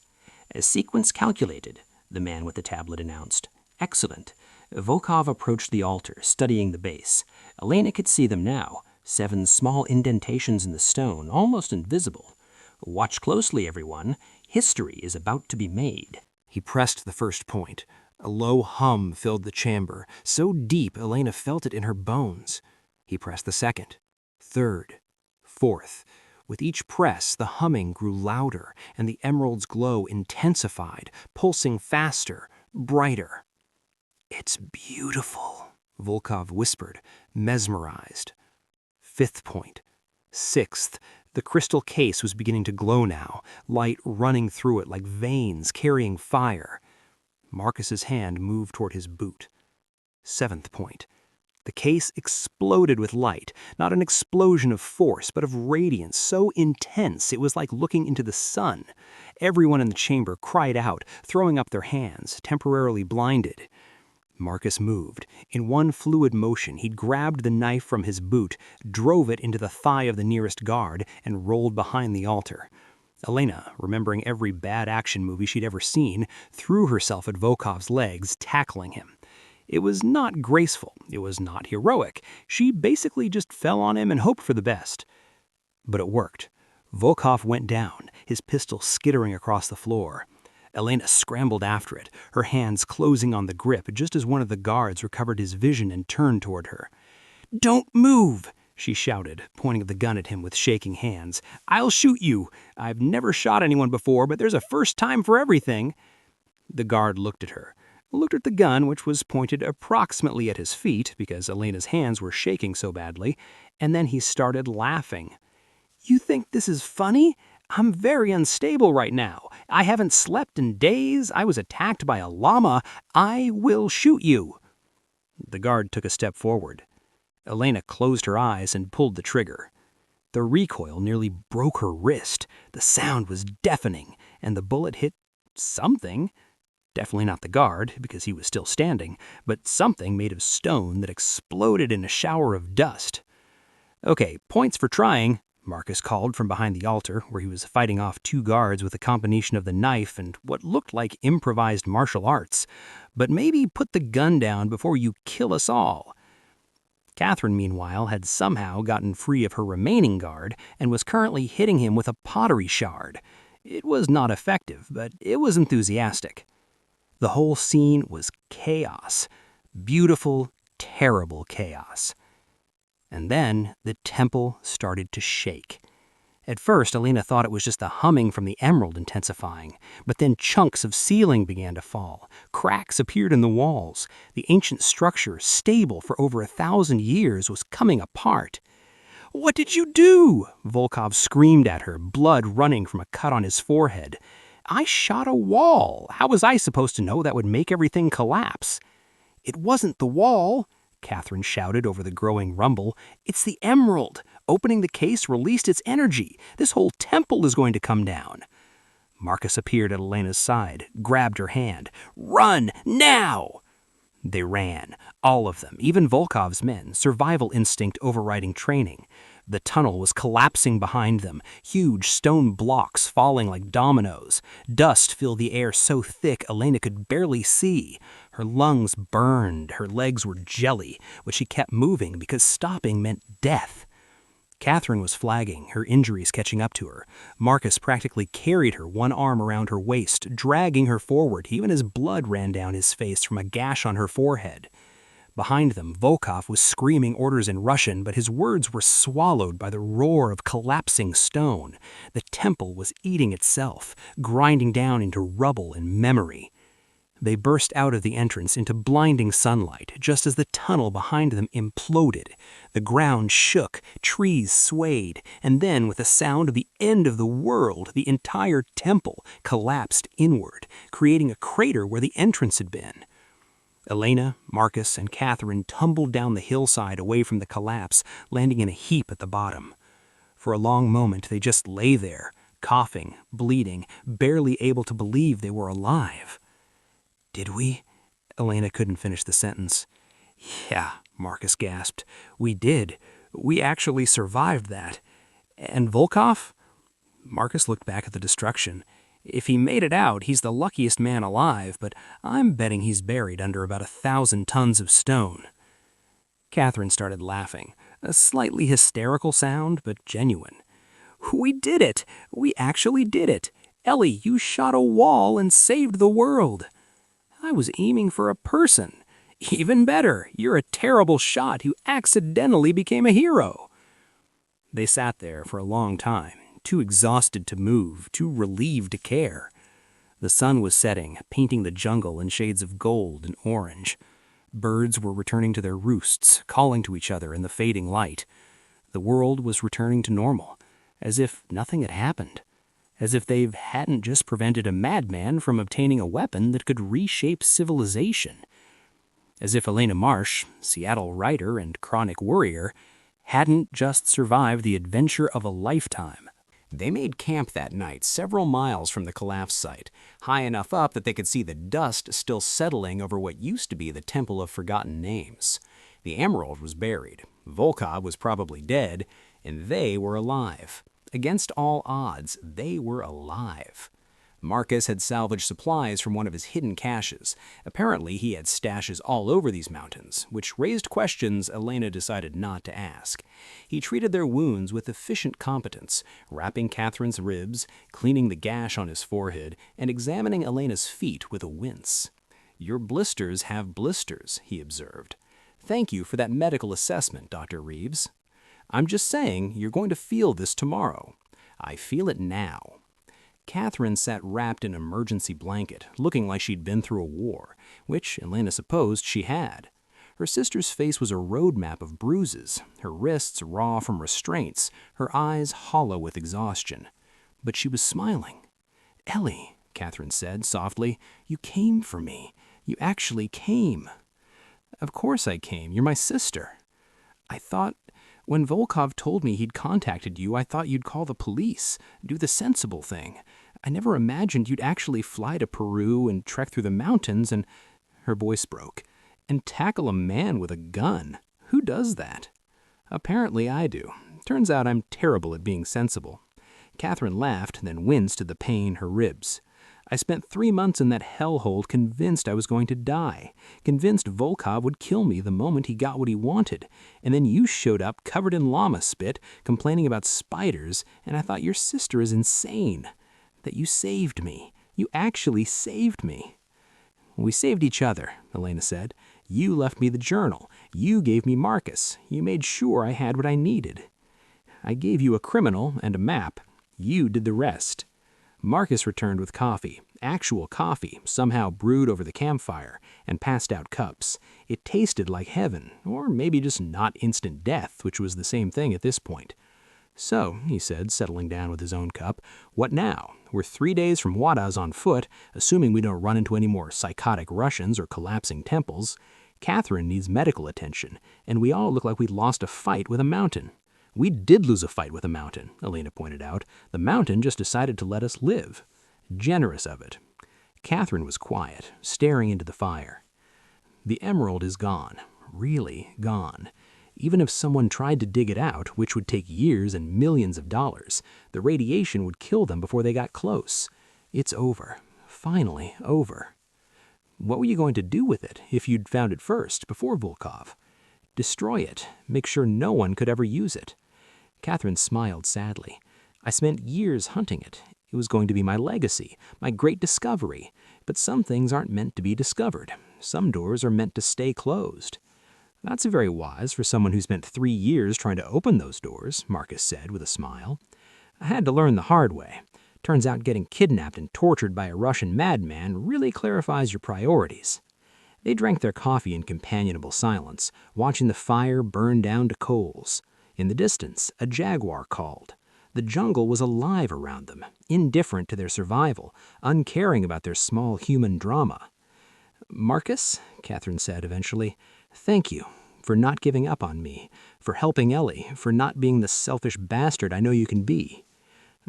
"A sequence calculated," the man with the tablet announced. "Excellent." Volkov approached the altar, studying the base. Elena could see them now. 7 small indentations in the stone, almost invisible. "Watch closely, everyone. History is about to be made." He pressed the first point. A low hum filled the chamber, so deep Elena felt it in her bones. He pressed the second, third, fourth. With each press, the humming grew louder, and the emerald's glow intensified, pulsing faster, brighter. "It's beautiful," Volkov whispered, mesmerized. 5th point. 6th. The crystal case was beginning to glow now, light running through it like veins carrying fire. Marcus's hand moved toward his boot. 7th point. The case exploded with light, not an explosion of force, but of radiance so intense it was like looking into the sun. Everyone in the chamber cried out, throwing up their hands, temporarily blinded. Marcus moved. In one fluid motion, he'd grabbed the knife from his boot, drove it into the thigh of the nearest guard, and rolled behind the altar. Elena, remembering every bad action movie she'd ever seen, threw herself at Volkov's legs, tackling him. It was not graceful. It was not heroic. She basically just fell on him and hoped for the best. But it worked. Volkov went down, his pistol skittering across the floor. Elena scrambled after it, her hands closing on the grip just as one of the guards recovered his vision and turned toward her. "Don't move!" she shouted, pointing the gun at him with shaking hands. "I'll shoot you. I've never shot anyone before, but there's a first time for everything." The guard looked at her, looked at the gun, which was pointed approximately at his feet because Elena's hands were shaking so badly, and then he started laughing. "You think this is funny? I'm very unstable right now. I haven't slept in days. I was attacked by a llama. I will shoot you." The guard took a step forward. Elena closed her eyes and pulled the trigger. The recoil nearly broke her wrist. The sound was deafening, and the bullet hit something. Definitely not the guard, because he was still standing, but something made of stone that exploded in a shower of dust. "Okay, points for trying," Marcus called from behind the altar, where he was fighting off 2 guards with a combination of the knife and what looked like improvised martial arts. "But maybe put the gun down before you kill us all." Catherine, meanwhile, had somehow gotten free of her remaining guard and was currently hitting him with a pottery shard. It was not effective, but it was enthusiastic. The whole scene was chaos. Beautiful, terrible chaos. And then the temple started to shake. At first, Elena thought it was just the humming from the emerald intensifying, but then chunks of ceiling began to fall. Cracks appeared in the walls. The ancient structure, stable for over 1,000 years, was coming apart. "What did you do?" Volkov screamed at her, blood running from a cut on his forehead. I shot a wall. How was I supposed to know that would make everything collapse? It wasn't the wall, Catherine shouted over the growing rumble. It's the emerald. Opening the case released its energy. This whole temple is going to come down. Marcus appeared at Elena's side, grabbed her hand. Run, now! They ran, all of them, even Volkov's men, survival instinct overriding training. The tunnel was collapsing behind them, huge stone blocks falling like dominoes. Dust filled the air so thick Elena could barely see. Her lungs burned, her legs were jelly, but she kept moving because stopping meant death. Catherine was flagging, her injuries catching up to her. Marcus practically carried her, one arm around her waist, dragging her forward, even as blood ran down his face from a gash on her forehead. Behind them, Volkov was screaming orders in Russian, but his words were swallowed by the roar of collapsing stone. The temple was eating itself, grinding down into rubble and memory. They burst out of the entrance into blinding sunlight, just as the tunnel behind them imploded. The ground shook, trees swayed, and then, with the sound of the end of the world, the entire temple collapsed inward, creating a crater where the entrance had been. Elena, Marcus, and Catherine tumbled down the hillside away from the collapse, landing in a heap at the bottom. For a long moment, they just lay there, coughing, bleeding, barely able to believe they were alive. Did we? Elena couldn't finish the sentence. Yeah, Marcus gasped. We did. We actually survived that. And Volkov? Marcus looked back at the destruction. If he made it out, he's the luckiest man alive, but I'm betting he's buried under about 1,000 tons of stone. Catherine started laughing, a slightly hysterical sound, but genuine. We did it! We actually did it! Ellie, you shot a wall and saved the world! I was aiming for a person. Even better, you're a terrible shot who accidentally became a hero. They sat there for a long time, too exhausted to move, too relieved to care. The sun was setting, painting the jungle in shades of gold and orange. Birds were returning to their roosts, calling to each other in the fading light. The world was returning to normal, as if nothing had happened. As if they hadn't just prevented a madman from obtaining a weapon that could reshape civilization. As if Elena Marsh, Seattle writer and chronic worrier, hadn't just survived the adventure of a lifetime. They made camp that night several miles from the collapse site, high enough up that they could see the dust still settling over what used to be the Temple of Forgotten Names. The emerald was buried, Volkov was probably dead, and they were alive. Against all odds, they were alive. Marcus had salvaged supplies from one of his hidden caches. Apparently, he had stashes all over these mountains, which raised questions Elena decided not to ask. He treated their wounds with efficient competence, wrapping Catherine's ribs, cleaning the gash on his forehead, and examining Elena's feet with a wince. Your blisters have blisters, he observed. Thank you for that medical assessment, Dr. Reeves. I'm just saying you're going to feel this tomorrow. I feel it now. Catherine sat wrapped in an emergency blanket, looking like she'd been through a war, which Elena supposed she had. Her sister's face was a road map of bruises, her wrists raw from restraints, her eyes hollow with exhaustion. But she was smiling. Ellie, Catherine said softly, you came for me. You actually came. Of course I came. You're my sister. I thought... When Volkov told me he'd contacted you, I thought you'd call the police, do the sensible thing. I never imagined you'd actually fly to Peru and trek through the mountains and... Her voice broke. And tackle a man with a gun. Who does that? Apparently I do. Turns out I'm terrible at being sensible. Catherine laughed, then winced at the pain in her ribs. I spent 3 months in that hellhole convinced I was going to die, convinced Volkov would kill me the moment he got what he wanted, and then you showed up covered in llama spit, complaining about spiders, and I thought your sister is insane. That you saved me. You actually saved me. We saved each other, Elena said. You left me the journal. You gave me Marcus. You made sure I had what I needed. I gave you a criminal and a map. You did the rest. Marcus returned with coffee, actual coffee, somehow brewed over the campfire, and passed out cups. It tasted like heaven, or maybe just not instant death, which was the same thing at this point. "So," he said, settling down with his own cup, "what now? We're 3 days from Huaraz on foot, assuming we don't run into any more psychotic Russians or collapsing temples. Catherine needs medical attention, and we all look like we lost a fight with a mountain." "We did lose a fight with a mountain," Elena pointed out. "The mountain just decided to let us live." "Generous of it." Catherine was quiet, staring into the fire. "The emerald is gone, really gone. Even if someone tried to dig it out, which would take years and millions of dollars, the radiation would kill them before they got close. It's over. Finally over." "What were you going to do with it if you'd found it first, before Volkov?" "Destroy it. Make sure no one could ever use it." Catherine smiled sadly. "I spent years hunting it. It was going to be my legacy, my great discovery. But some things aren't meant to be discovered. Some doors are meant to stay closed." "That's very wise for someone who spent 3 years trying to open those doors," Marcus said with a smile. "I had to learn the hard way. Turns out getting kidnapped and tortured by a Russian madman really clarifies your priorities." They drank their coffee in companionable silence, watching the fire burn down to coals. In the distance, a jaguar called. The jungle was alive around them, indifferent to their survival, uncaring about their small human drama. "Marcus," Catherine said eventually, "thank you for not giving up on me, for helping Ellie, for not being the selfish bastard I know you can be."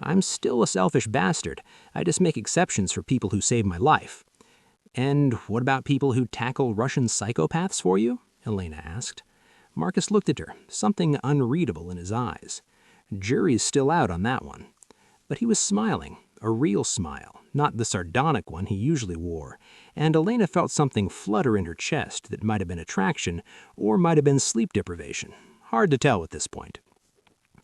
"I'm still a selfish bastard. I just make exceptions for people who save my life." "And what about people who tackle Russian psychopaths for you?" Elena asked. Marcus looked at her, something unreadable in his eyes. "Jury's still out on that one." But he was smiling, a real smile, not the sardonic one he usually wore, and Elena felt something flutter in her chest that might have been attraction or might have been sleep deprivation. Hard to tell at this point.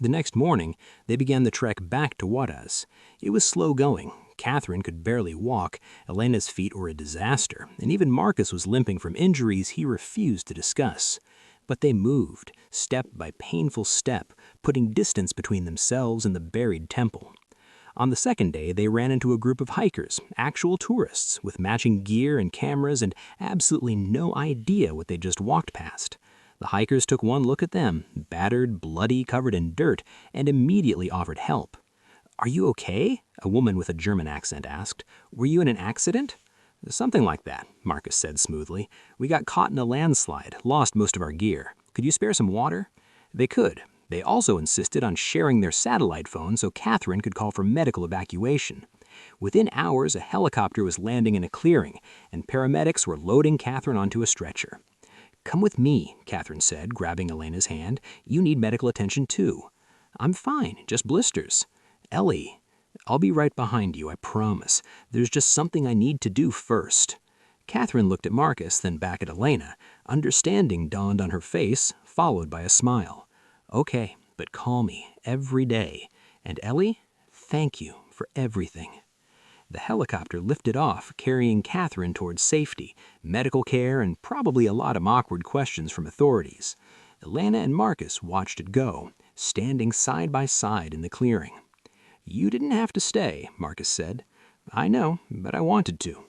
The next morning, they began the trek back to Huaraz. It was slow going. Catherine could barely walk, Elena's feet were a disaster, and even Marcus was limping from injuries he refused to discuss. But they moved, step by painful step, putting distance between themselves and the buried temple. On the second day, they ran into a group of hikers, actual tourists, with matching gear and cameras and absolutely no idea what they just walked past. The hikers took one look at them, battered, bloody, covered in dirt, and immediately offered help. "Are you okay?" a woman with a German accent asked. "Were you in an accident?" "Something like that," Marcus said smoothly. "We got caught in a landslide, lost most of our gear. Could you spare some water?" They could. They also insisted on sharing their satellite phone so Catherine could call for medical evacuation. Within hours, a helicopter was landing in a clearing, and paramedics were loading Catherine onto a stretcher. "Come with me," Catherine said, grabbing Elena's hand. "You need medical attention too." "I'm fine, just blisters." "Ellie, I'll be right behind you, I promise. There's just something I need to do first." Catherine looked at Marcus, then back at Elena. Understanding dawned on her face, followed by a smile. "Okay, but call me every day. And Ellie, thank you for everything." The helicopter lifted off, carrying Catherine towards safety, medical care, and probably a lot of awkward questions from authorities. Elena and Marcus watched it go, standing side by side in the clearing. "You didn't have to stay," Marcus said. "I know, but I wanted to."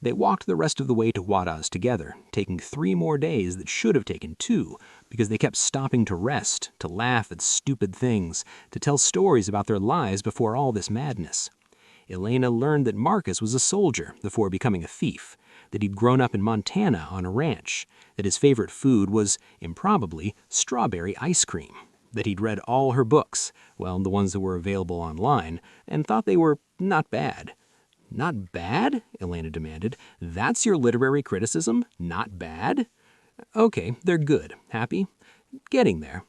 They walked the rest of the way to Huaraz together, taking 3 more days that should have taken 2, because they kept stopping to rest, to laugh at stupid things, to tell stories about their lives before all this madness. Elena learned that Marcus was a soldier before becoming a thief, that he'd grown up in Montana on a ranch, that his favorite food was, improbably, strawberry ice cream, that he'd read all her books, well, the ones that were available online, and thought they were not bad. "Not bad?" Elena demanded. "That's your literary criticism? Not bad?" "Okay, they're good. Happy?" "Getting there."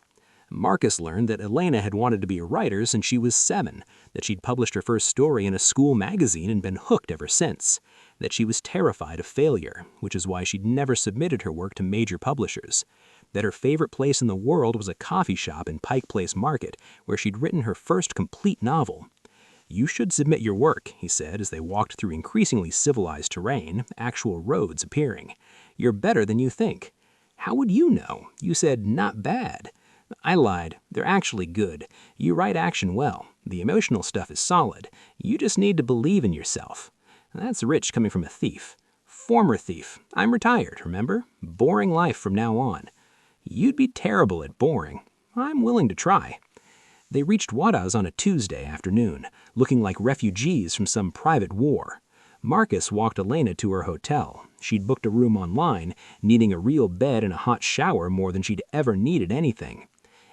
Marcus learned that Elena had wanted to be a writer since she was 7, that she'd published her first story in a school magazine and been hooked ever since, that she was terrified of failure, which is why she'd never submitted her work to major publishers, that her favorite place in the world was a coffee shop in Pike Place Market, where she'd written her first complete novel. "You should submit your work," he said as they walked through increasingly civilized terrain, actual roads appearing. "You're better than you think." "How would you know? You said not bad." "I lied. They're actually good. You write action well. The emotional stuff is solid. You just need to believe in yourself." That's rich coming from a thief. Former thief. I'm retired, remember? Boring life from now on. You'd be terrible at boring. I'm willing to try. They reached Huaraz on a Tuesday afternoon, looking like refugees from some private war. Marcus walked Elena to her hotel. She'd booked a room online, needing a real bed and a hot shower more than she'd ever needed anything.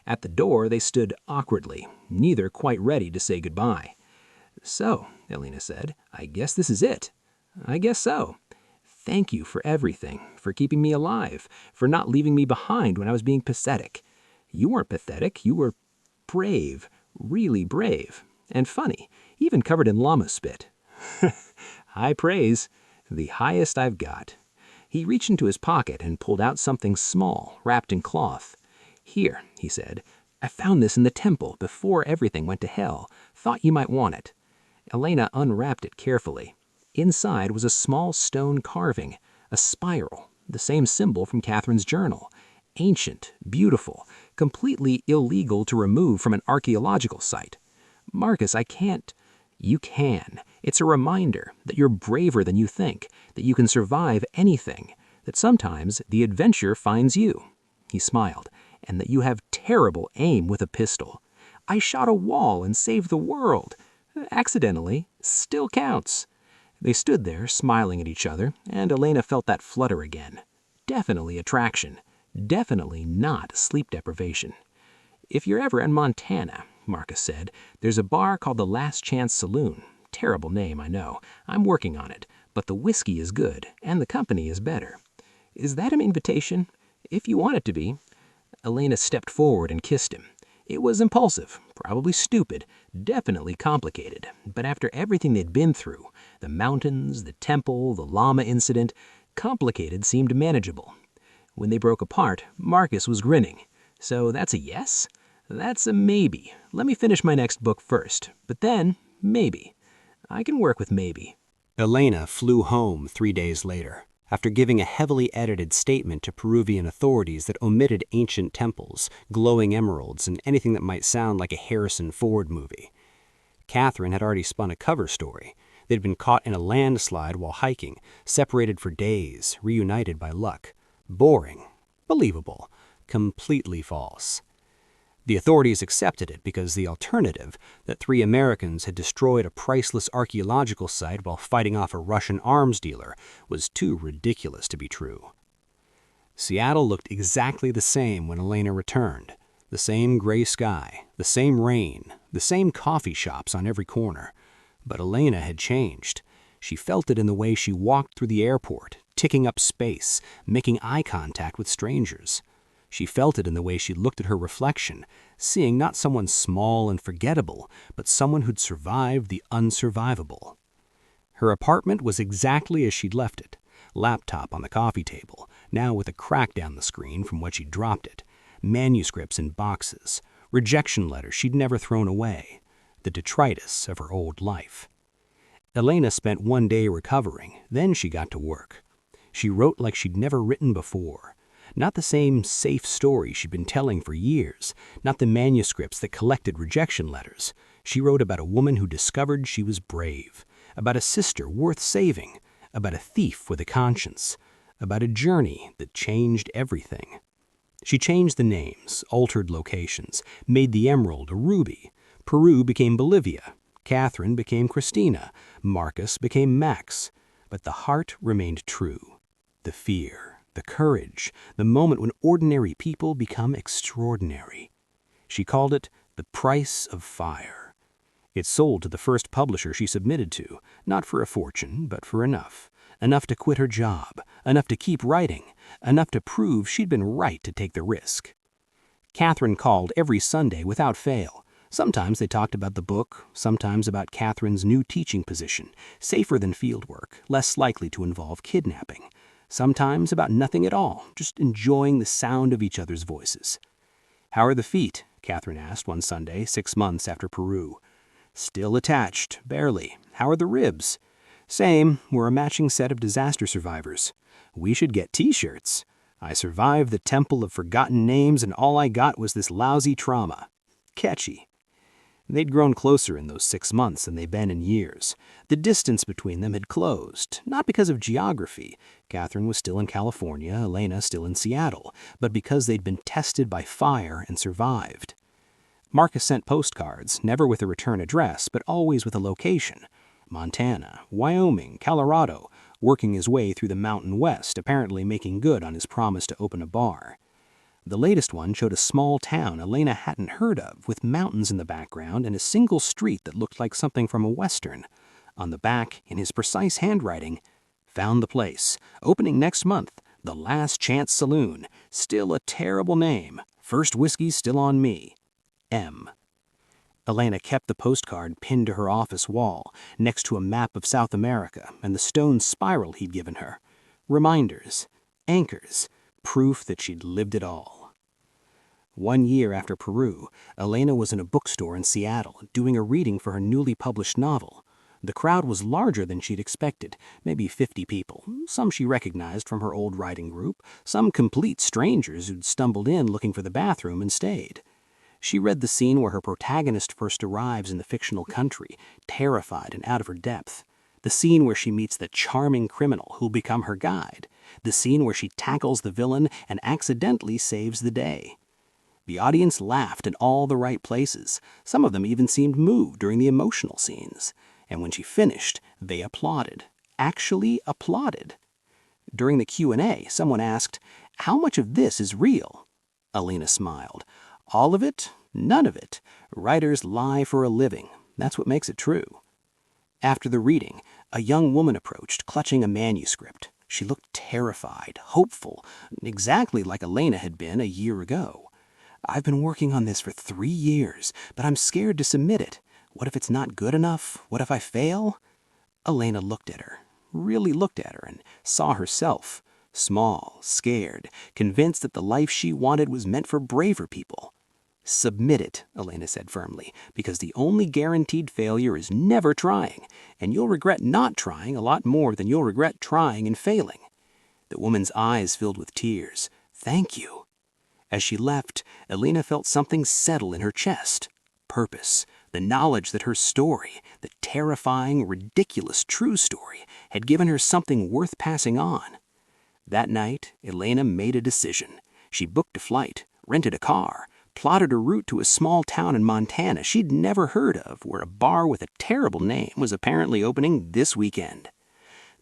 At the door, they stood awkwardly, neither quite ready to say goodbye. "So," Elena said, "I guess this is it." "I guess so. Thank you for everything, for keeping me alive, for not leaving me behind when I was being pathetic. You weren't pathetic, you were brave, really brave, and funny, even covered in llama spit." "High praise, the highest I've got." He reached into his pocket and pulled out something small, wrapped in cloth. "Here," he said, "I found this in the temple before everything went to hell. Thought you might want it." Elena unwrapped it carefully. Inside was a small stone carving, a spiral, the same symbol from Catherine's journal. Ancient, beautiful, completely illegal to remove from an archaeological site. "Marcus, I can't." "You can. It's a reminder that you're braver than you think, that you can survive anything, that sometimes the adventure finds you." He smiled. "And that you have terrible aim with a pistol. I shot a wall and saved the world. Accidentally. Still counts." They stood there, smiling at each other, and Elena felt that flutter again. Definitely attraction. Definitely not sleep deprivation. "If you're ever in Montana," Marcus said, "there's a bar called the Last Chance Saloon. Terrible name, I know. I'm working on it. But the whiskey is good, and the company is better." "Is that an invitation?" "If you want it to be." Elena stepped forward and kissed him. It was impulsive, probably stupid, definitely complicated, but after everything they'd been through, the mountains, the temple, the llama incident, complicated seemed manageable. When they broke apart, Marcus was grinning. "So that's a yes?" "That's a maybe. Let me finish my next book first, but then, maybe. I can work with maybe." Elena flew home 3 days later, after giving a heavily edited statement to Peruvian authorities that omitted ancient temples, glowing emeralds, and anything that might sound like a Harrison Ford movie. Catherine had already spun a cover story. They'd been caught in a landslide while hiking, separated for days, reunited by luck. Boring. Believable. Completely false. The authorities accepted it because the alternative, that 3 Americans had destroyed a priceless archaeological site while fighting off a Russian arms dealer, was too ridiculous to be true. Seattle looked exactly the same when Elena returned. The same gray sky, the same rain, the same coffee shops on every corner. But Elena had changed. She felt it in the way she walked through the airport, ticking up space, making eye contact with strangers. She felt it in the way she looked at her reflection, seeing not someone small and forgettable, but someone who'd survived the unsurvivable. Her apartment was exactly as she'd left it. Laptop on the coffee table, now with a crack down the screen from what she'd dropped it. Manuscripts in boxes. Rejection letters she'd never thrown away. The detritus of her old life. Elena spent 1 day recovering, then she got to work. She wrote like she'd never written before. Not the same safe story she'd been telling for years, not the manuscripts that collected rejection letters. She wrote about a woman who discovered she was brave, about a sister worth saving, about a thief with a conscience, about a journey that changed everything. She changed the names, altered locations, made the emerald a ruby. Peru became Bolivia. Catherine became Christina. Marcus became Max. But the heart remained true. The fear, the courage, the moment when ordinary people become extraordinary. She called it The Price of Fire. It sold to the first publisher she submitted to, not for a fortune, but for enough. Enough to quit her job, enough to keep writing, enough to prove she'd been right to take the risk. Catherine called every Sunday without fail. Sometimes they talked about the book, sometimes about Catherine's new teaching position, safer than fieldwork, less likely to involve kidnapping. Sometimes about nothing at all, just enjoying the sound of each other's voices. "How are the feet?" Catherine asked one Sunday, 6 months after Peru. "Still attached, barely. How are the ribs?" "Same. We're a matching set of disaster survivors. We should get t-shirts. I survived the temple of forgotten names and all I got was this lousy trauma." Catchy. They'd grown closer in those 6 months than they'd been in years. The distance between them had closed, not because of geography. Catherine was still in California, Elena still in Seattle, but because they'd been tested by fire and survived. Marcus sent postcards, never with a return address, but always with a location. Montana, Wyoming, Colorado, working his way through the Mountain West, apparently making good on his promise to open a bar. The latest one showed a small town Elena hadn't heard of, with mountains in the background and a single street that looked like something from a Western. On the back, in his precise handwriting, "Found the place. Opening next month. The Last Chance Saloon. Still a terrible name. First whiskey still on me. M." Elena kept the postcard pinned to her office wall, next to a map of South America and the stone spiral he'd given her. Reminders, anchors, proof that she'd lived it all. 1 year after Peru, Elena was in a bookstore in Seattle, doing a reading for her newly published novel. The crowd was larger than she'd expected, maybe 50 people. Some she recognized from her old writing group, some complete strangers who'd stumbled in looking for the bathroom and stayed. She read the scene where her protagonist first arrives in the fictional country, terrified and out of her depth. The scene where she meets the charming criminal who'll become her guide. The scene where she tackles the villain and accidentally saves the day. The audience laughed in all the right places. Some of them even seemed moved during the emotional scenes. And when she finished, they applauded. Actually applauded. During the Q&A, someone asked, "How much of this is real?" Elena smiled. "All of it? None of it. Writers lie for a living. That's what makes it true." After the reading, a young woman approached, clutching a manuscript. She looked terrified, hopeful, exactly like Elena had been a year ago. "I've been working on this for 3 years, but I'm scared to submit it. What if it's not good enough? What if I fail?" Elena looked at her, really looked at her, and saw herself, small, scared, convinced that the life she wanted was meant for braver people. "Submit it," Elena said firmly, "because the only guaranteed failure is never trying, and you'll regret not trying a lot more than you'll regret trying and failing." The woman's eyes filled with tears. "Thank you." As she left, Elena felt something settle in her chest. Purpose, the knowledge that her story, the terrifying, ridiculous true story, had given her something worth passing on. That night, Elena made a decision. She booked a flight, rented a car, plotted a route to a small town in Montana she'd never heard of, where a bar with a terrible name was apparently opening this weekend.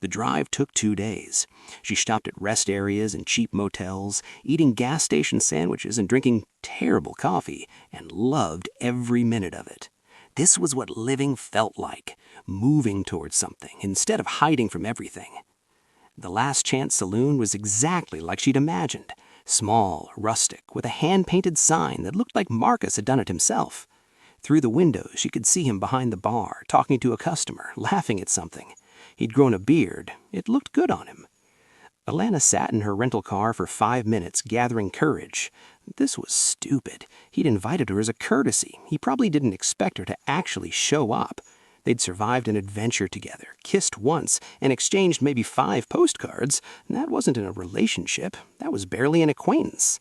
The drive took 2 days. She stopped at rest areas and cheap motels, eating gas station sandwiches and drinking terrible coffee, and loved every minute of it. This was what living felt like, moving towards something instead of hiding from everything. The Last Chance Saloon was exactly like she'd imagined. Small, rustic, with a hand-painted sign that looked like Marcus had done it himself. Through the windows, she could see him behind the bar, talking to a customer, laughing at something. He'd grown a beard. It looked good on him. Elena sat in her rental car for 5 minutes, gathering courage. This was stupid. He'd invited her as a courtesy. He probably didn't expect her to actually show up. They'd survived an adventure together, kissed once, and exchanged maybe 5 postcards. That wasn't in a relationship. That was barely an acquaintance.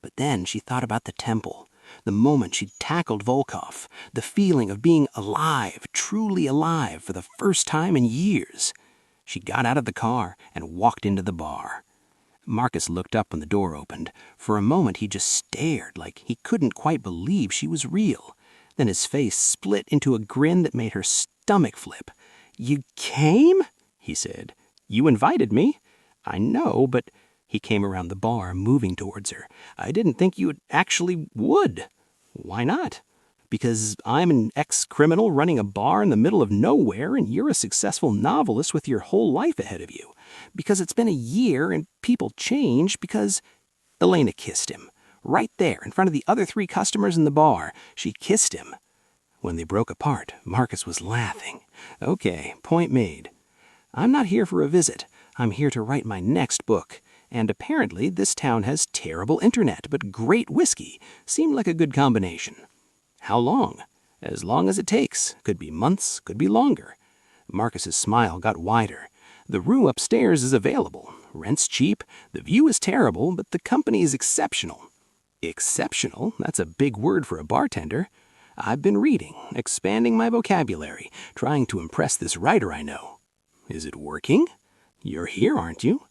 But then she thought about the temple, the moment she'd tackled Volkov, the feeling of being alive, truly alive, for the first time in years. She got out of the car and walked into the bar. Marcus looked up when the door opened. For a moment he just stared, like he couldn't quite believe she was real. Then his face split into a grin that made her stomach flip. "You came?" he said. "You invited me." "I know, but—" He came around the bar, moving towards her. "I didn't think you actually would." "Why not?" "Because I'm an ex-criminal running a bar in the middle of nowhere, and you're a successful novelist with your whole life ahead of you. Because it's been a year and people change. Because—" Elena kissed him. Right there, in front of the other 3 customers in the bar, she kissed him. When they broke apart, Marcus was laughing. "Okay, point made. I'm not here for a visit. I'm here to write my next book. And apparently this town has terrible internet, but great whiskey. Seemed like a good combination." "How long?" "As long as it takes. Could be months, could be longer." Marcus's smile got wider. "The room upstairs is available. Rent's cheap. The view is terrible, but the company is exceptional." "Exceptional? That's a big word for a bartender." "I've been reading, expanding my vocabulary, trying to impress this writer I know." "Is it working?" "You're here, aren't you?"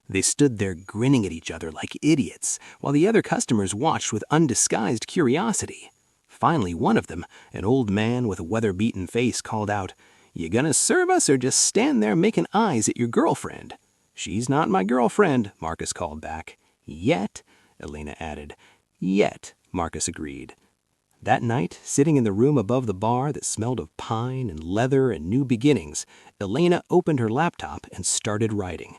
They stood there grinning at each other like idiots, while the other customers watched with undisguised curiosity. Finally, one of them, an old man with a weather-beaten face, called out, "You gonna serve us or just stand there making eyes at your girlfriend?" "She's not my girlfriend," Marcus called back. "Yet," Elena added. "Yet," Marcus agreed. That night, sitting in the room above the bar that smelled of pine and leather and new beginnings, Elena opened her laptop and started writing.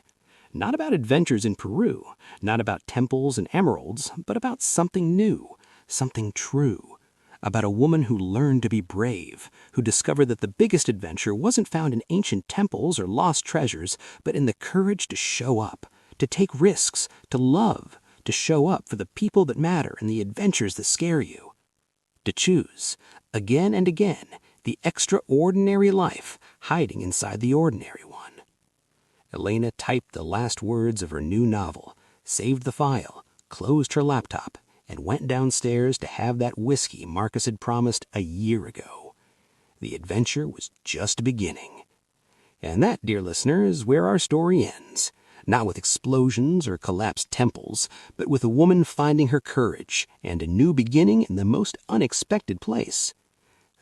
Not about adventures in Peru, not about temples and emeralds, but about something new, something true. About a woman who learned to be brave, who discovered that the biggest adventure wasn't found in ancient temples or lost treasures, but in the courage to show up, to take risks, to love, to show up for the people that matter and the adventures that scare you. To choose, again and again, the extraordinary life hiding inside the ordinary one. Elena typed the last words of her new novel, saved the file, closed her laptop, and went downstairs to have that whiskey Marcus had promised a year ago. The adventure was just beginning. And that, dear listener, is where our story ends. Not with explosions or collapsed temples, but with a woman finding her courage and a new beginning in the most unexpected place.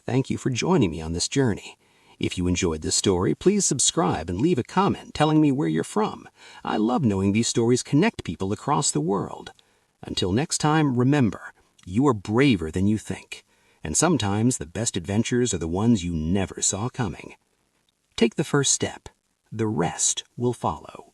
Thank you for joining me on this journey. If you enjoyed this story, please subscribe and leave a comment telling me where you're from. I love knowing these stories connect people across the world. Until next time, remember, you are braver than you think. And sometimes the best adventures are the ones you never saw coming. Take the first step. The rest will follow.